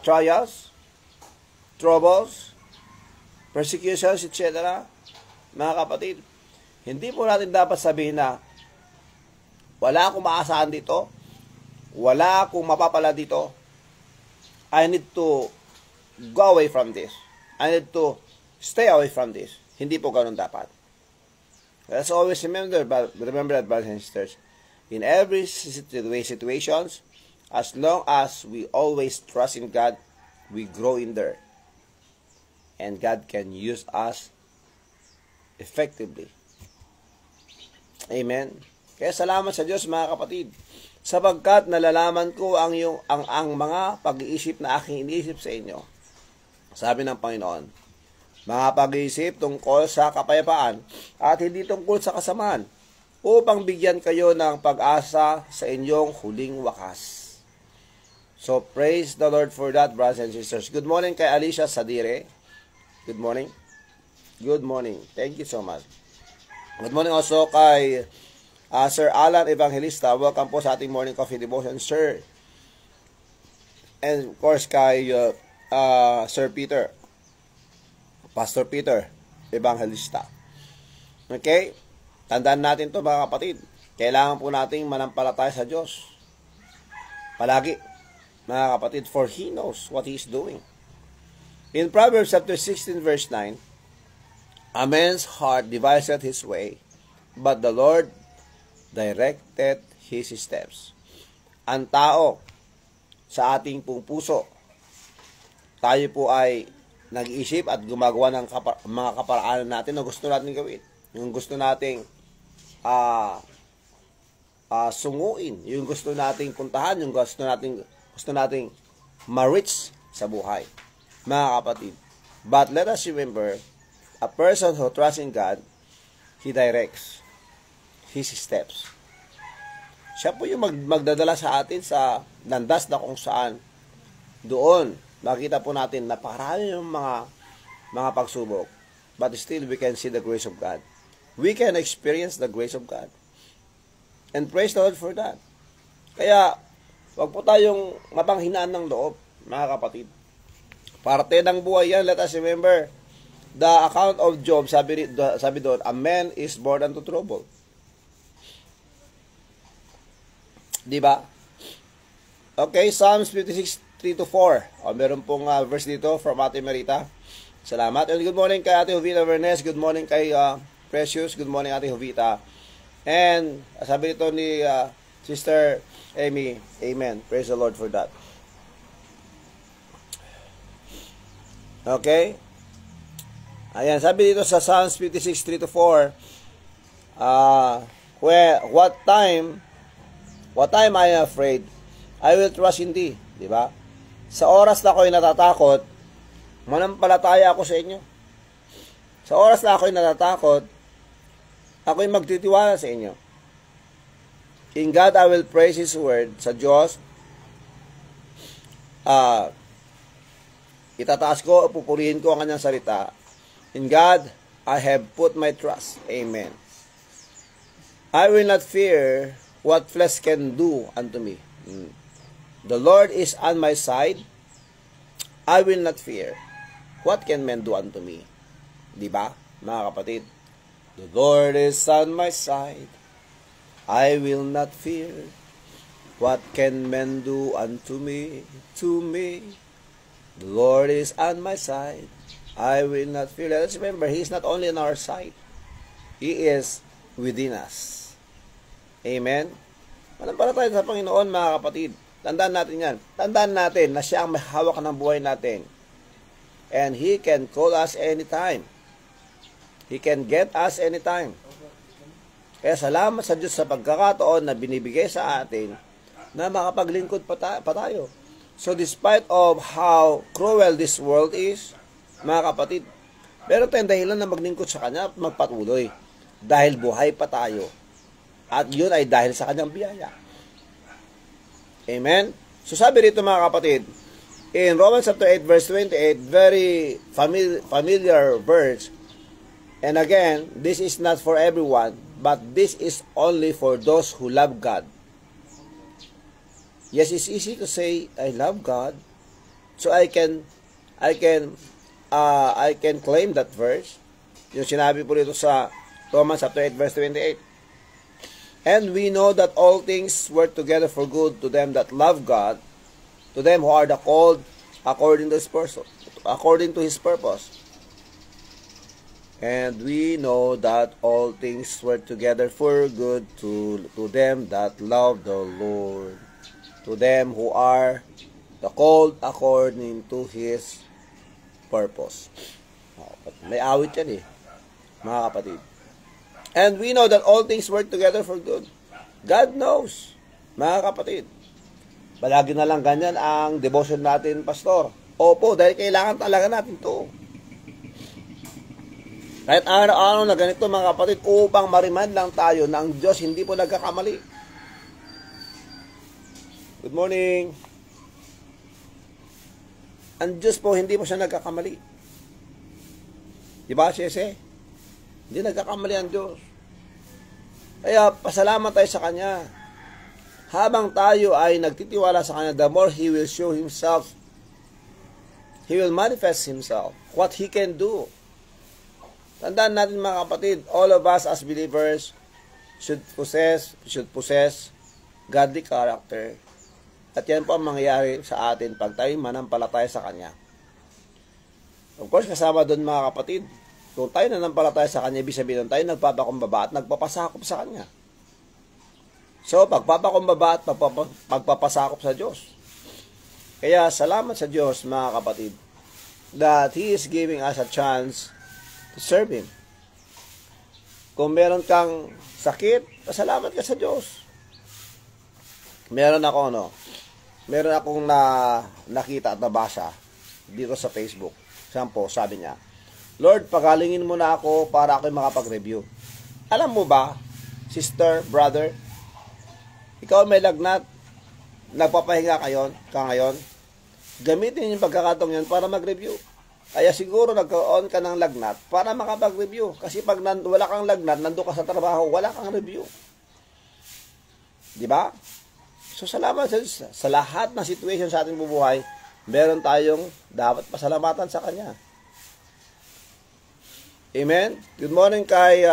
trials, troubles, persecutions, etc., mga kapatid, hindi po natin dapat sabihin na wala akong maasahan dito, wala akong mapapala dito, I need to go away from this. I need to stay away from this. Hindi po ganun dapat. Let's always remember that, brothers and sisters, in every situations, as long as we always trust in God, we grow in there. And God can use us effectively. Amen. Kaya salamat sa Diyos, mga kapatid, sapagkat nalalaman ko ang mga pag-iisip na aking iniisip sa inyo. Sabi ng Panginoon, mga pag-iisip tungkol sa kapayapaan at hindi tungkol sa kasamaan, upang bigyan kayo ng pag-asa sa inyong huling wakas. So, praise the Lord for that, brothers and sisters. Good morning kay Alicia Sadire. Good morning. Good morning. Thank you so much. Good morning also kay Sir Alan Evangelista. Welcome po sa ating morning coffee devotion, sir. And of course kay Sir Peter, Pastor Peter Evangelista. Okay? Tandaan natin to, mga kapatid. Kailangan po nating manampalataya sa Diyos. Palagi, mga kapatid, for He knows what He is doing. In Proverbs chapter 16 verse 9, a man's heart deviseth his way, but the Lord directed his steps. Ang tao sa ating pong puso, tayo po ay nag-iisip at gumagawa ng mga kaparaanan natin na gusto natin gawin. Yung gusto nating sunguin, yung gusto nating puntahan, yung gusto nating ma-reach sa buhay. Mga kapatid, but let us remember, a person who trusts in God, He directs His steps. Siya po yung magdadala sa atin sa landas na kung saan doon makita po natin na parami yung mga pagsubok, but still we can see the grace of God. We can experience the grace of God. And praise the Lord for that. Kaya, wag po tayong mapanghinaan ng loob, mga kapatid. Parte ng buhay yan. Let us remember the account of Job. Sabi doon, a man is born unto trouble. Diba? Okay, Psalms 56, 3-4. Meron pong verse dito from Ate Marita. Salamat. And good morning kay Ate Jovita Vernes. Good morning kay Precious. Good morning, Ate Jovita. And sabi nito ni Sister Amy, amen. Praise the Lord for that. Okay? Ayan, sabi dito sa Psalms 56, 3-4, what time I am afraid, I will trust in Thee. Diba? Sa oras na ako'y natatakot, manampalataya ako sa inyo. Sa oras na ako'y natatakot, ako'y magtitiwala sa inyo. In God I will praise His word. Sa Diyos, itataas ko, pupurihin ko ang kanyang salita. In God, I have put my trust. Amen. I will not fear what flesh can do unto me. The Lord is on my side. I will not fear. What can men do unto me? Diba, mga kapatid? The Lord is on my side. I will not fear. What can men do unto me? To me. The Lord is on my side. I will not fear. Let's remember, He is not only on our side. He is within us. Amen? Manampalataya sa Panginoon, mga kapatid. Tandaan natin yan. Tandaan natin na siya ang may hawak ng buhay natin. And He can call us anytime. He can get us anytime. Kaya salamat sa Diyos sa pagkakataon na binibigay sa atin na makapaglingkod pa tayo. So despite of how cruel this world is, mga kapatid, Meron tayong dahilan na maglingkod sa Kanya at magpatuloy. Dahil buhay pa tayo. At yun ay dahil sa Kanyang biyaya. Amen? So sabi rito mga kapatid, in Romans chapter 8 verse 28, very familiar verse. And again, this is not for everyone, but this is only for those who love God. Yes, it's easy to say, I love God. So I can claim that verse. Yung sinabi po dito sa Romans chapter 8 verse 28. And we know that all things work together for good to them that love God, to them who are the called according to His purpose. And we know that all things work together for good to them that love the Lord, to them who are the called according to His purpose. May awit yan mga kapatid. And we know that all things work together for good. God knows, mga kapatid. Palagi na lang ganyan ang devotion natin, Pastor. Opo, dahil kailangan talaga natin to. Kahit araw-araw na ganito, mga kapatid, upang mariman lang tayo na ang Diyos hindi po nagkakamali. Good morning. Ang Diyos po, hindi po siya nagkakamali. Diba, Sese? Hindi nagkakamali ang Diyos. Kaya, pasalamat tayo sa Kanya. Habang tayo ay nagtitiwala sa Kanya, the more He will show Himself. He will manifest Himself. What He can do. Tandaan natin mga kapatid, all of us as believers should possess godly character. At yan po ang mangyayari sa atin pag tayo manampalataya sa Kanya. Of course, kasama doon mga kapatid, kung tayo nanampalataya sa Kanya, ibig sabihin tayo nagpapakumbaba at nagpapasakop sa Kanya. So, pagpapakumbaba at pagpapasakop sa Diyos. Kaya, salamat sa Diyos mga kapatid, that He is giving us a chance to serve Him. Kung meron kang sakit, pasalamat ka sa Diyos. Meron akong nakita at nabasa dito sa Facebook. Sampo, sabi niya, Lord, pagalingin mo na ako para ako'y makapag-review. Alam mo ba, sister, brother, ikaw may lagnat, nagpapahinga ka ngayon, gamitin yung pagkakataong yan para mag-review. Kaya siguro nagkaroon ka ng lagnat para makapag-review. Kasi pag wala kang lagnat, nandun ka sa trabaho, wala kang review. Diba? So, salamat sa lahat ng situation sa ating bubuhay, meron tayong dapat pasalamatan sa Kanya. Amen? Good morning kay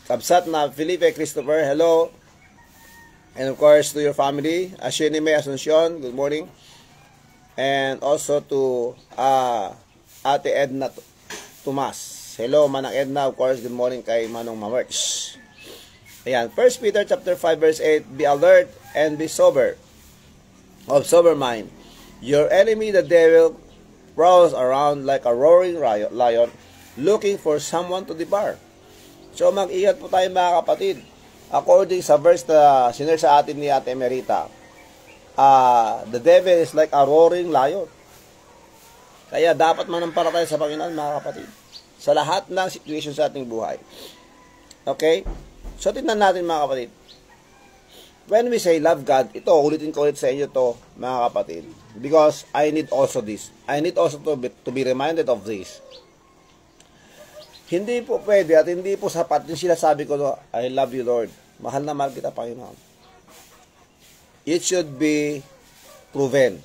Kabsat na Felipe Christopher. Hello. And of course, to your family, Ashenime Asuncion, good morning. And also to Ate Edna Tomas. Hello, Manang Edna. Of course, good morning kay Manong Mamerch. Ayan, 1 Peter chapter 5 verse 8, be alert and be sober, of sober mind. Your enemy, the devil, prowls around like a roaring lion, looking for someone to devour. So, mag-ingat po tayo mga kapatid. According sa verse na sinare sa atin ni Ate Emerita, the devil is like a roaring lion. Kaya dapat manampalataya sa Panginoon mga kapatid, sa lahat ng situation sa ating buhay. Okay? So, tingnan natin mga kapatid. When we say love God, ito, ulitin ko ulit sa inyo to mga kapatid. Because I need also this. I need also to be reminded of this. Hindi po pwede at hindi po sapat yung sinasabi ko, I love you Lord. Mahal na mahal kita Panginoon. It should be proven.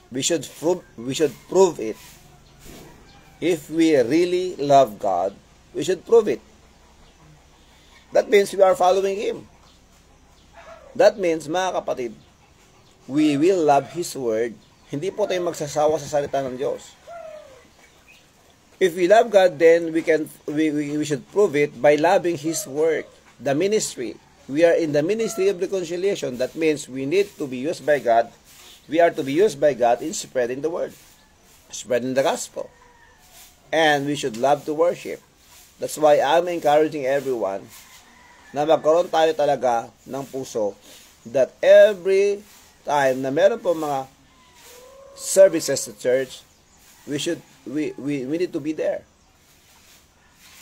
We should prove it. If we really love God, we should prove it. That means we are following Him. That means, mga kapatid, we will love His Word. Hindi po tayo magsasawa sa salita ng Diyos. If we love God, then we should prove it by loving His work, the ministry. We are in the ministry of reconciliation. That means we need to be used by God. We are to be used by God in spreading the Word, spreading the gospel. And we should love to worship. That's why I'm encouraging everyone na magkaroon tayo talaga ng puso that every time na meron po mga services sa church, we need to be there.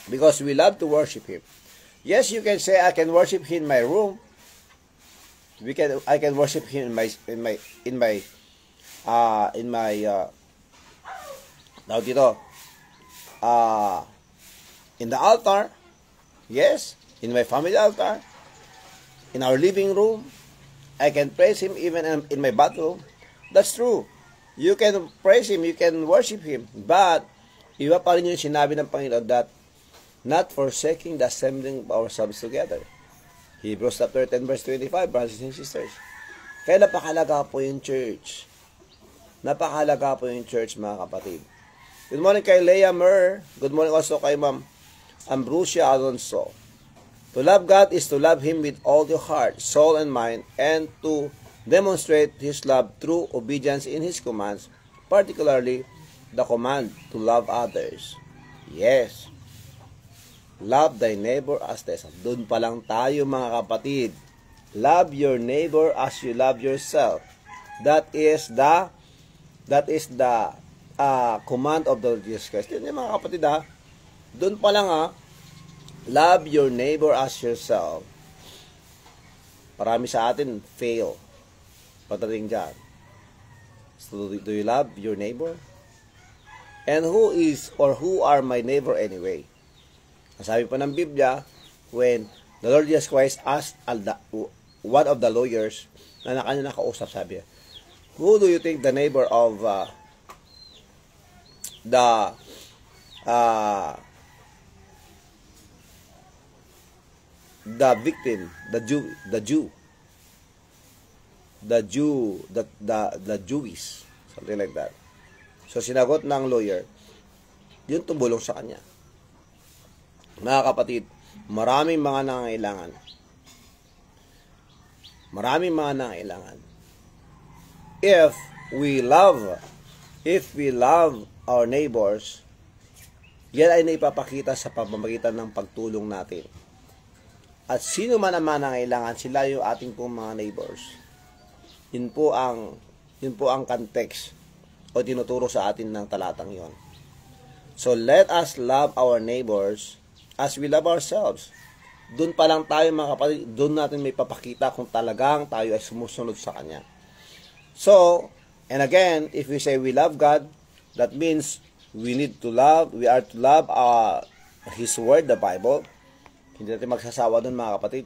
Because we love to worship Him. Yes, you can say, I can worship Him in my room. I can worship Him in my in the altar. Yes, in my family altar. In our living room. I can praise Him even in my bathroom. That's true. You can praise Him, you can worship Him. But, iba pa rin yung sinabi ng Panginoon that not forsaking the assembling of ourselves together. Hebrews chapter 10 verse 25, brothers and sisters. Kaya napakalaga po yung church. Napakalaga po yung church, mga kapatid. Good morning kay Leah Mer. Good morning also kay Ma'am Ambrosia Alonso. To love God is to love Him with all your heart, soul, and mind, and to demonstrate His love through obedience in His commands, particularly the command to love others. Yes. Love thy neighbor as thyself. Doon pa lang tayo, mga kapatid. Love your neighbor as you love yourself. That is the command of the Lord Jesus Christ. Yun yung mga kapatid, ha. Doon pa lang, ha. Love your neighbor as yourself. Marami sa atin fail pagdating dyan. So, do you love your neighbor? And who are my neighbor anyway? Sabi pa ng Biblia, when the Lord Jesus Christ asked one of the lawyers na kanya nakausap, sabi niya, who do you think the neighbor of the victim, the Jewish, something like that. So sinagot ng lawyer, yun tumulong sa kanya. Mga kapatid, maraming mga nangangailangan. Maraming mga nangangailangan. If we love our neighbors, yan ay naipapakita sa pamamagitan ng pagtulong natin. At sino man naman nangangailangan, sila yung ating pong mga neighbors. Yun po ang context o tinuturo sa atin ng talatang yon. So let us love our neighbors as we love ourselves. Doon pa lang tayo, mga kapatid, doon natin may papakita kung talagang tayo ay sumusunod sa Kanya. So, and again, if we say we love God, that means we are to love His Word, the Bible. Hindi natin magsasawa doon, mga kapatid.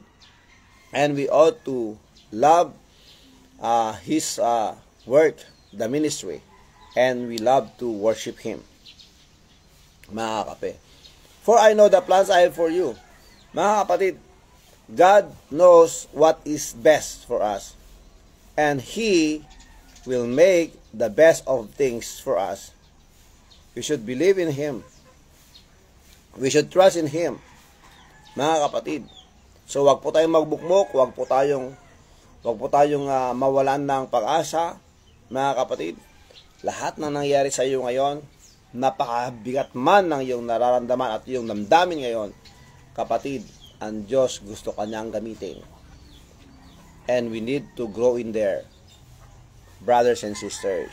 And we ought to love His work, the ministry. And we love to worship Him. Mga kape. For I know the plans I have for you. Mga kapatid, God knows what is best for us. And He will make the best of things for us. We should believe in Him. We should trust in Him. Mga kapatid. So wag po tayong magbukmok, wag po tayong mawalan ng pag-asa. Mga kapatid, lahat na nangyari sa iyo ngayon, napakabigat man ng iyong nararamdaman at iyong damdamin ngayon, kapatid, ang Diyos gusto Kanyang gamitin. And we need to grow in there, brothers and sisters.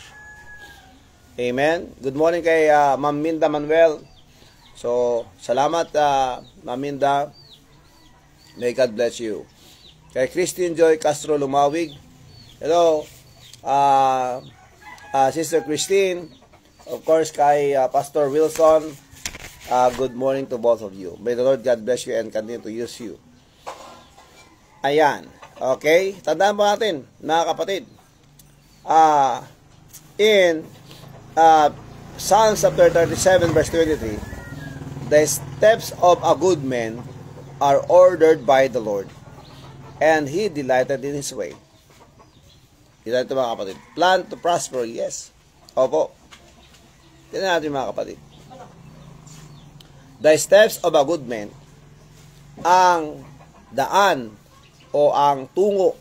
Amen. Good morning kay Ma'am Minda Manuel. So, salamat Ma'am Minda. May God bless you. Kay Christine Joy Castro Lumawig. Hello. Sister Christine. Of course, kay Pastor Wilson. Good morning to both of you. May the Lord God bless you and continue to use you. Ayan. Okay? Tandaan po natin, mga kapatid. In Psalms chapter 37 verse 23, the steps of a good man are ordered by the Lord, and He delighted in His way. Dito mga kapatid. Plan to prosper, yes. Opo. Tignan natin mga kapatid. The steps of a good man, ang daan o ang tungo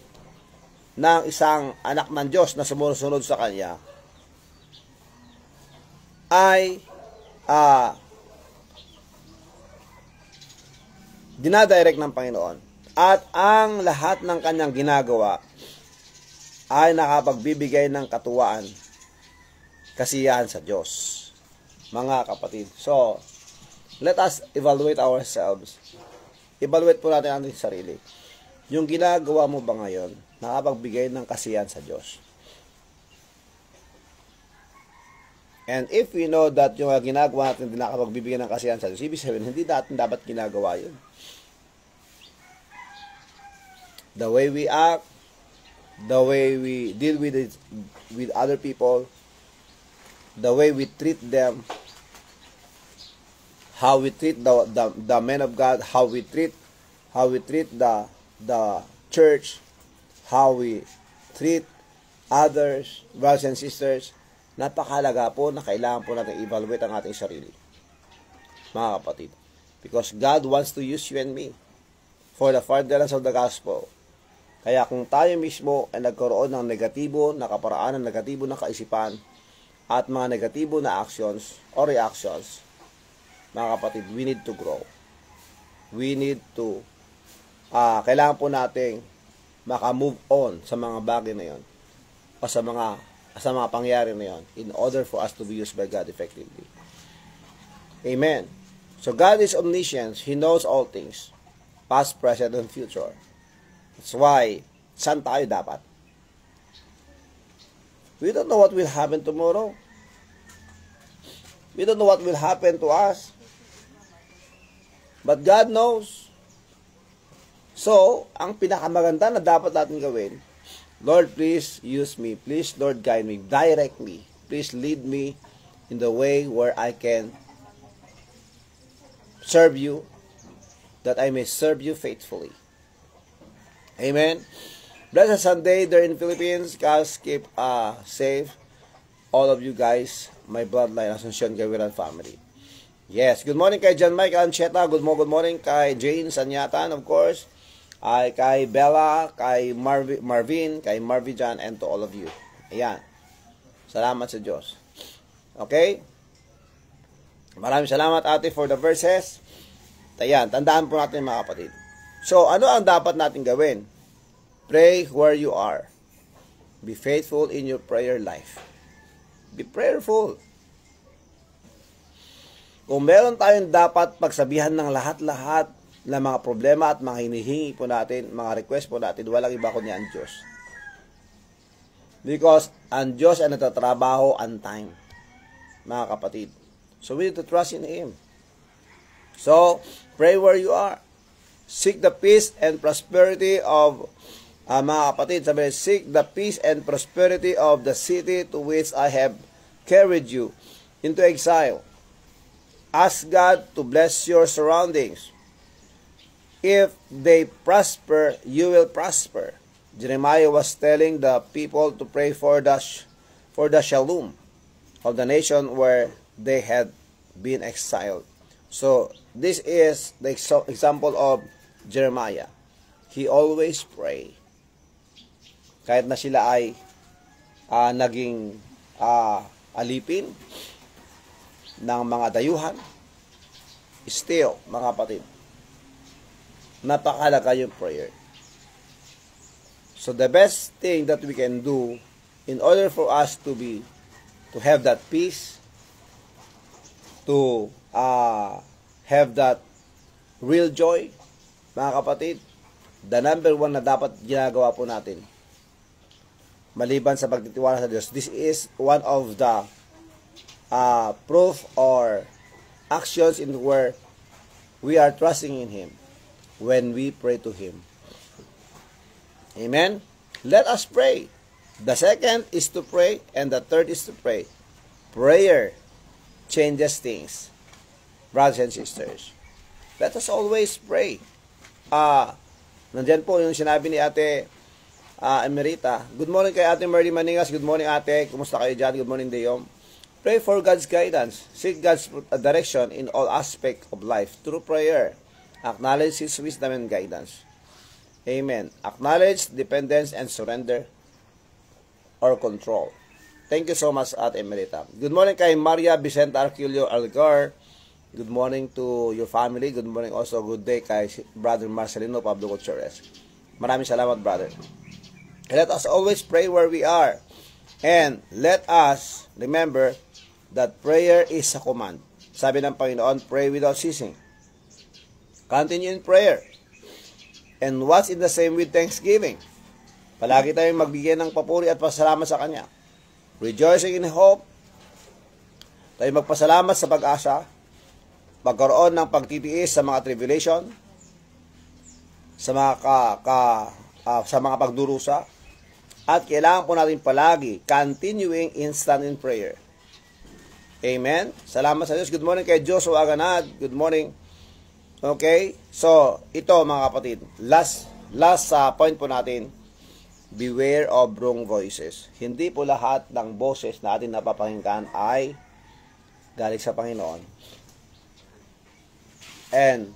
ng isang anak ng Diyos na sumusunod sa Kanya ay dinadirect ng Panginoon. At ang lahat ng Kanyang ginagawa ay nakapagbibigay ng katuwaan, kasiyahan sa Diyos. mga kapatid. So, let us evaluate ourselves. Evaluate po natin ang ating sarili. Yung ginagawa mo ba ngayon, nakapagbigay ng kasiyahan sa Diyos? And if we know that yung ginagawa natin hindi nakapagbibigay ng kasiyahan sa Diyos, ibig sabihin, hindi natin dapat ginagawa yun. The way we act, the way we deal with other people, the way we treat them, how we treat the men of God, how we treat the church, how we treat others, brothers and sisters. Napakahalaga po na kailangan po natin evaluate ang ating sarili, mga kapatid. Because God wants to use you and me for the furtherance of the gospel. Kaya kung tayo mismo ay nagkaroon ng negatibo na kaparaanan, negatibo na kaisipan, at mga negatibo na actions or reactions, mga kapatid, we need to grow. We need to, kailangan po nating maka-move on sa mga bagay na yon o sa mga pangyari na yon in order for us to be used by God effectively. Amen. So God is omniscient. He knows all things, past, present, and future. That's why, saan tayo dapat? We don't know what will happen tomorrow. We don't know what will happen to us. But God knows. So, ang pinakamaganda na dapat natin gawin, Lord, please use me. Please, Lord, guide me. Direct me. Please lead me in the way where I can serve you, that I may serve you faithfully. Amen. Blessed Sunday there in Philippines. Guys, keep safe. All of you guys, my bloodline, Asuncion Gawiran family. Yes, good morning kay John Mike Ancheta. Good morning kay Jane Sanyatan, of course. Kay Bella, kay Marvin, kay Marvijan, and to all of you. Ayan. Salamat sa Diyos. Okay? Maraming salamat, ate, for the verses. Ayan, tandaan po natin, mga kapatid. So, ano ang dapat natin gawin? Pray where you are. Be faithful in your prayer life. Be prayerful. Kung meron tayong dapat pagsabihan ng lahat-lahat na mga problema at mga hinihingi po natin, mga request po natin, walang iba kundi ang Diyos. Because ang Diyos ay natatrabaho on time, mga kapatid. So we need to trust in Him. So, pray where you are. Seek the peace and prosperity of, mga kapatid, sabi, seek the peace and prosperity of the city to which I have carried you into exile. Ask God to bless your surroundings. If they prosper, you will prosper. Jeremiah was telling the people to pray for the shalom of the nation where they had been exiled. So, this is the example of Jeremiah. He always pray. Kahit na sila ay naging alipin ng mga dayuhan, still, mga kapatid, napakahalaga yung prayer. So the best thing that we can do in order for us to have that peace, to have that real joy, mga kapatid, the number one na dapat ginagawa po natin, maliban sa pagtitiwala sa Diyos, this is one of the proof or actions in where we are trusting in Him when we pray to Him. Amen? Let us pray. The second is to pray, and the third is to pray. Prayer changes things. Brothers and sisters, let us always pray. Nandyan po yung sinabi ni Ate Emerita. Good morning kay Ate Merly Maningas. Good morning, Ate. Kumusta kayo dyan? Good morning, Deyom. Pray for God's guidance. Seek God's direction in all aspects of life through prayer. Acknowledge His wisdom and guidance. Amen. Acknowledge dependence and surrender or control. Thank you so much, Ate Emerita. Good morning kay Maria Vicenta Arculio Algar. Good morning to your family. Good morning also. Good day kay Brother Marcelino Pablo Gutierrez. Maraming salamat, brother. Let us always pray where we are. And let us remember that prayer is a command. Sabi ng Panginoon, pray without ceasing. Continue in prayer. And what's in the same with thanksgiving? Palagi tayong magbigay ng papuri at pasalamat sa Kanya. Rejoicing in hope. Tayo magpasalamat sa pag-asa. Magkaroon ng pagtitiis sa mga tribulation, sa mga pagdurusa. At kailangan po natin palagi continuing instant in prayer. Amen? Salamat sa Diyos. Good morning kay Joshua Aganad. Good morning. Okay? So, ito mga kapatid. Last point po natin. Beware of wrong voices. Hindi po lahat ng boses natin napapakinggan ay galing sa Panginoon. And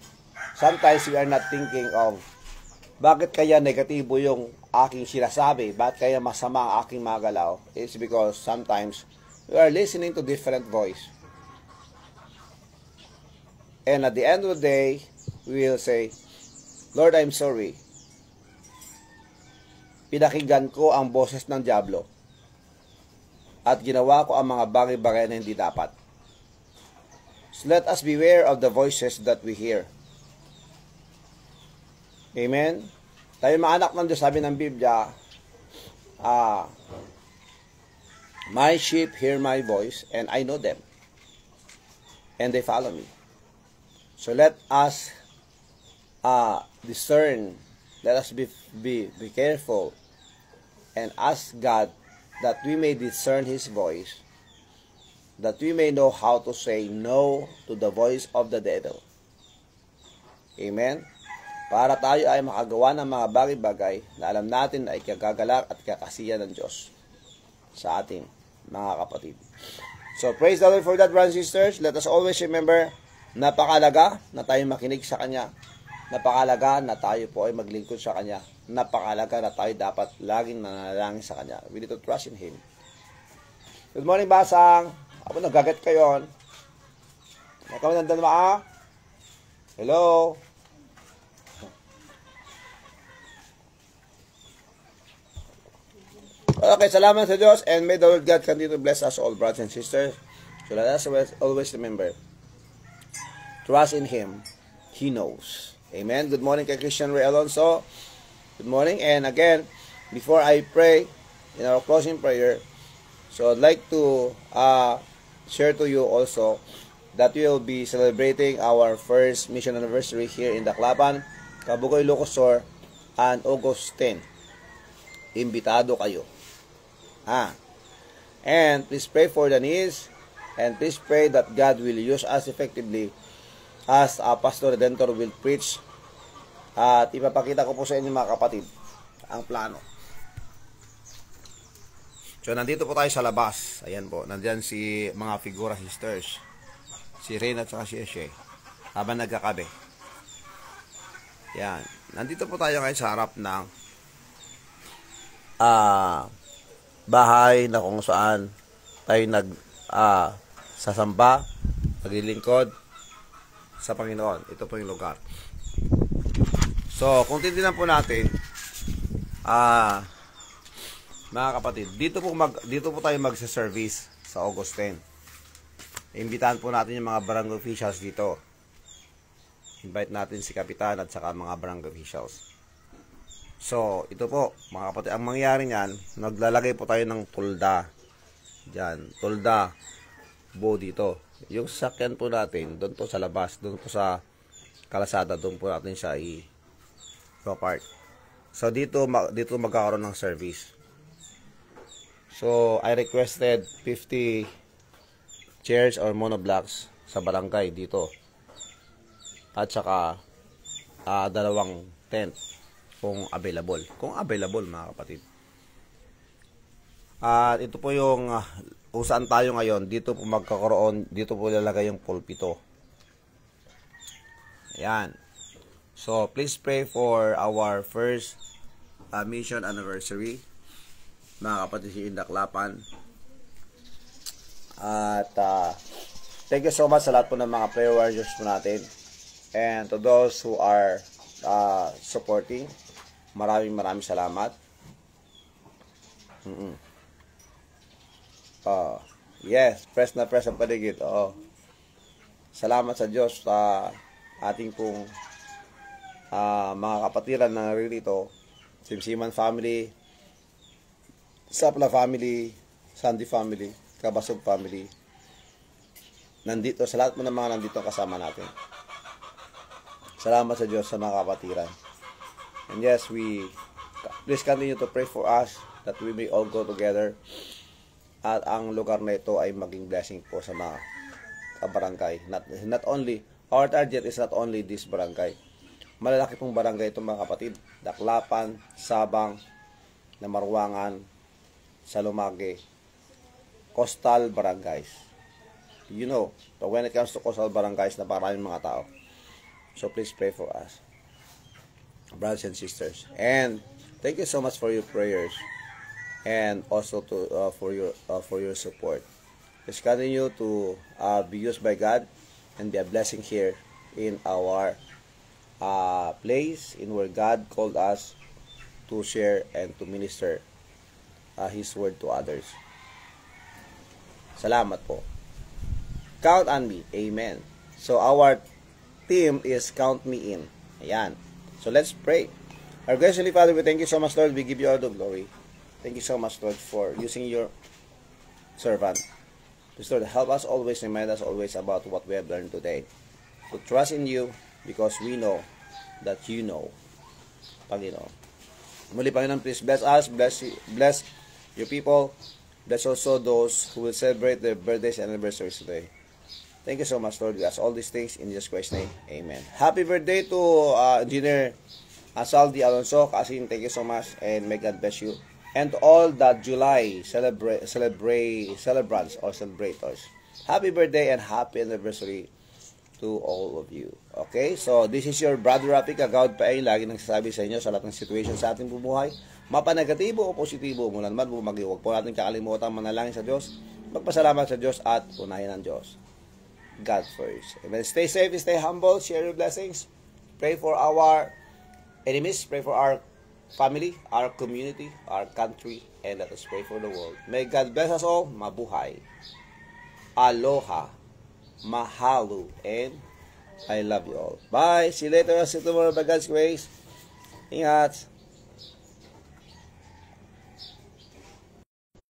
sometimes we are not thinking of bakit kaya negatibo yung aking sinasabi, bakit kaya masama ang aking mga galaw. It's because sometimes we are listening to different voice. And at the end of the day, we will say, Lord, I'm sorry. Pinakinggan ko ang boses ng diablo at ginawa ko ang mga bagay-bagay na hindi dapat. So let us beware of the voices that we hear. Amen? Tayo mga anak ng Diyos, sabi ng Biblia, my sheep hear my voice and I know them and they follow me. So let us discern, let us be careful and ask God that we may discern His voice, that we may know how to say no to the voice of the devil. Amen? Para tayo ay makagawa ng mga bagay-bagay na alam natin ay kagagalak at kakasiya ng Diyos sa ating mga kapatid. So, praise the Lord for that, brothers and sisters. Let us always remember, napakalaga na tayo makinig sa Kanya. Napakalaga na tayo po ay maglingkod sa Kanya. Napakalaga na tayo dapat laging nanalangin sa Kanya. We need to trust in Him. Good morning, Basang. Ako nagagat kayo. Ikaw nandan ba? Hello? Okay, salamat sa Diyos, and may the Lord God continue to bless us all, brothers and sisters. So let us always remember, trust in Him. He knows. Amen. Good morning kay Christian Ray Alonso. Good morning. And again, before I pray in our closing prayer, so I'd like to share to you also that we will be celebrating our first mission anniversary here in Daklapan, Kabugoy, Ilocos, on August 10. Imbitado kayo. And please pray for the needs, and please pray that God will use us effectively as Pastor Redentor will preach. At ipapakita ko po sa inyo mga kapatid ang plano. So nandito po tayo sa labas. Ayan po, nandyan si mga figura sisters, si Rain at saka si Eshe, habang nagkakabe. Yan, nandito po tayo ngayon sa harap ng bahay na kung saan tayo sasamba, naglilingkod sa Panginoon. Ito po yung lugar. So, kung titignan po natin, mga kapatid, dito po tayo magsa-service sa August 10. Imbitahan po natin yung mga barangay officials dito. Invite natin si Kapitan at saka mga barangay officials. So, ito po, mga kapatid, ang mangyayari niyan, naglalagay po tayo ng tulda. Diyan, tulda bo dito. Yung sasakyan po natin, doon po sa labas, doon po sa kalasada, doon po natin siya i-park. So, dito magkakaroon ng service. So, I requested 50 chairs or monoblocks sa barangay dito. At saka, 2 tent. Kung available. Kung available, mga kapatid. At ito po yung kung saan tayo ngayon. Dito po magkakaroon, dito po lalagay yung pulpito. Ayan. So, please pray for our first mission anniversary. Mga kapatid, si Daklapan. At thank you so much sa lahat po ng mga prayer warriors po natin. And to those who are supporting, maraming salamat. Yes, press na press ang paligid. Oo. Salamat sa Diyos sa ating pong mga kapatiran na naririto. Simsiman family, Sapla family, Sandy family, Kabasog family. Nandito, sa lahat mo ng mga nandito kasama natin. Salamat sa Diyos sa mga kapatiran. And yes, please continue to pray for us that we may all go together. At ang lugar na ito ay maging blessing po sa mga barangay. Not only, our target is not only this barangay. Malalaki pong barangay ito mga kapatid. Daklapan, Sabang, Namarwangan, Salumage, coastal barangays. You know, but when it comes to coastal barangays, naparaming mga tao. So please pray for us, brothers and sisters. And thank you so much for your prayers, and also for your support. Please continue to be used by God and be a blessing here in our place, in where God called us to share and to minister His word to others. Salamat po. Count on me. Amen. So our theme is Count Me In. Ayan. So let's pray. Our gracious Heavenly Father, we thank you so much, Lord. We give you all the glory. Thank you so much, Lord, for using your servant. Please, Lord, help us always, remind us always about what we have learned today. To trust in you because we know that you know. Panginoon. Muli, Panginoon, please bless us, bless your people, bless also those who will celebrate their birthdays and anniversaries today. Thank you so much, Lord. We ask all these things in Jesus Christ's name. Amen. Happy birthday to Engineer Saldi Alonso. Kasin, thank you so much, and may God bless you. And to all the July celebrants or celebrators. Happy birthday and happy anniversary to all of you. Okay? So, this is your brother Rafi Kagawad Paeng. Lagi nang sasabi sa inyo sa lahat ng situation sa ating bubuhay. Mapa-negatibo o positibo, mula naman bumagi. Huwag po natin kakalimutan manalangin sa Diyos. Magpasalamat sa Diyos at unahin ang Diyos. God first. Amen. Stay safe, stay humble, share your blessings. Pray for our enemies, pray for our family, our community, our country, and let us pray for the world. May God bless us all. Mabuhay. Aloha. Mahalo. And I love you all. Bye. See you later. See you tomorrow by God's grace. Ingat.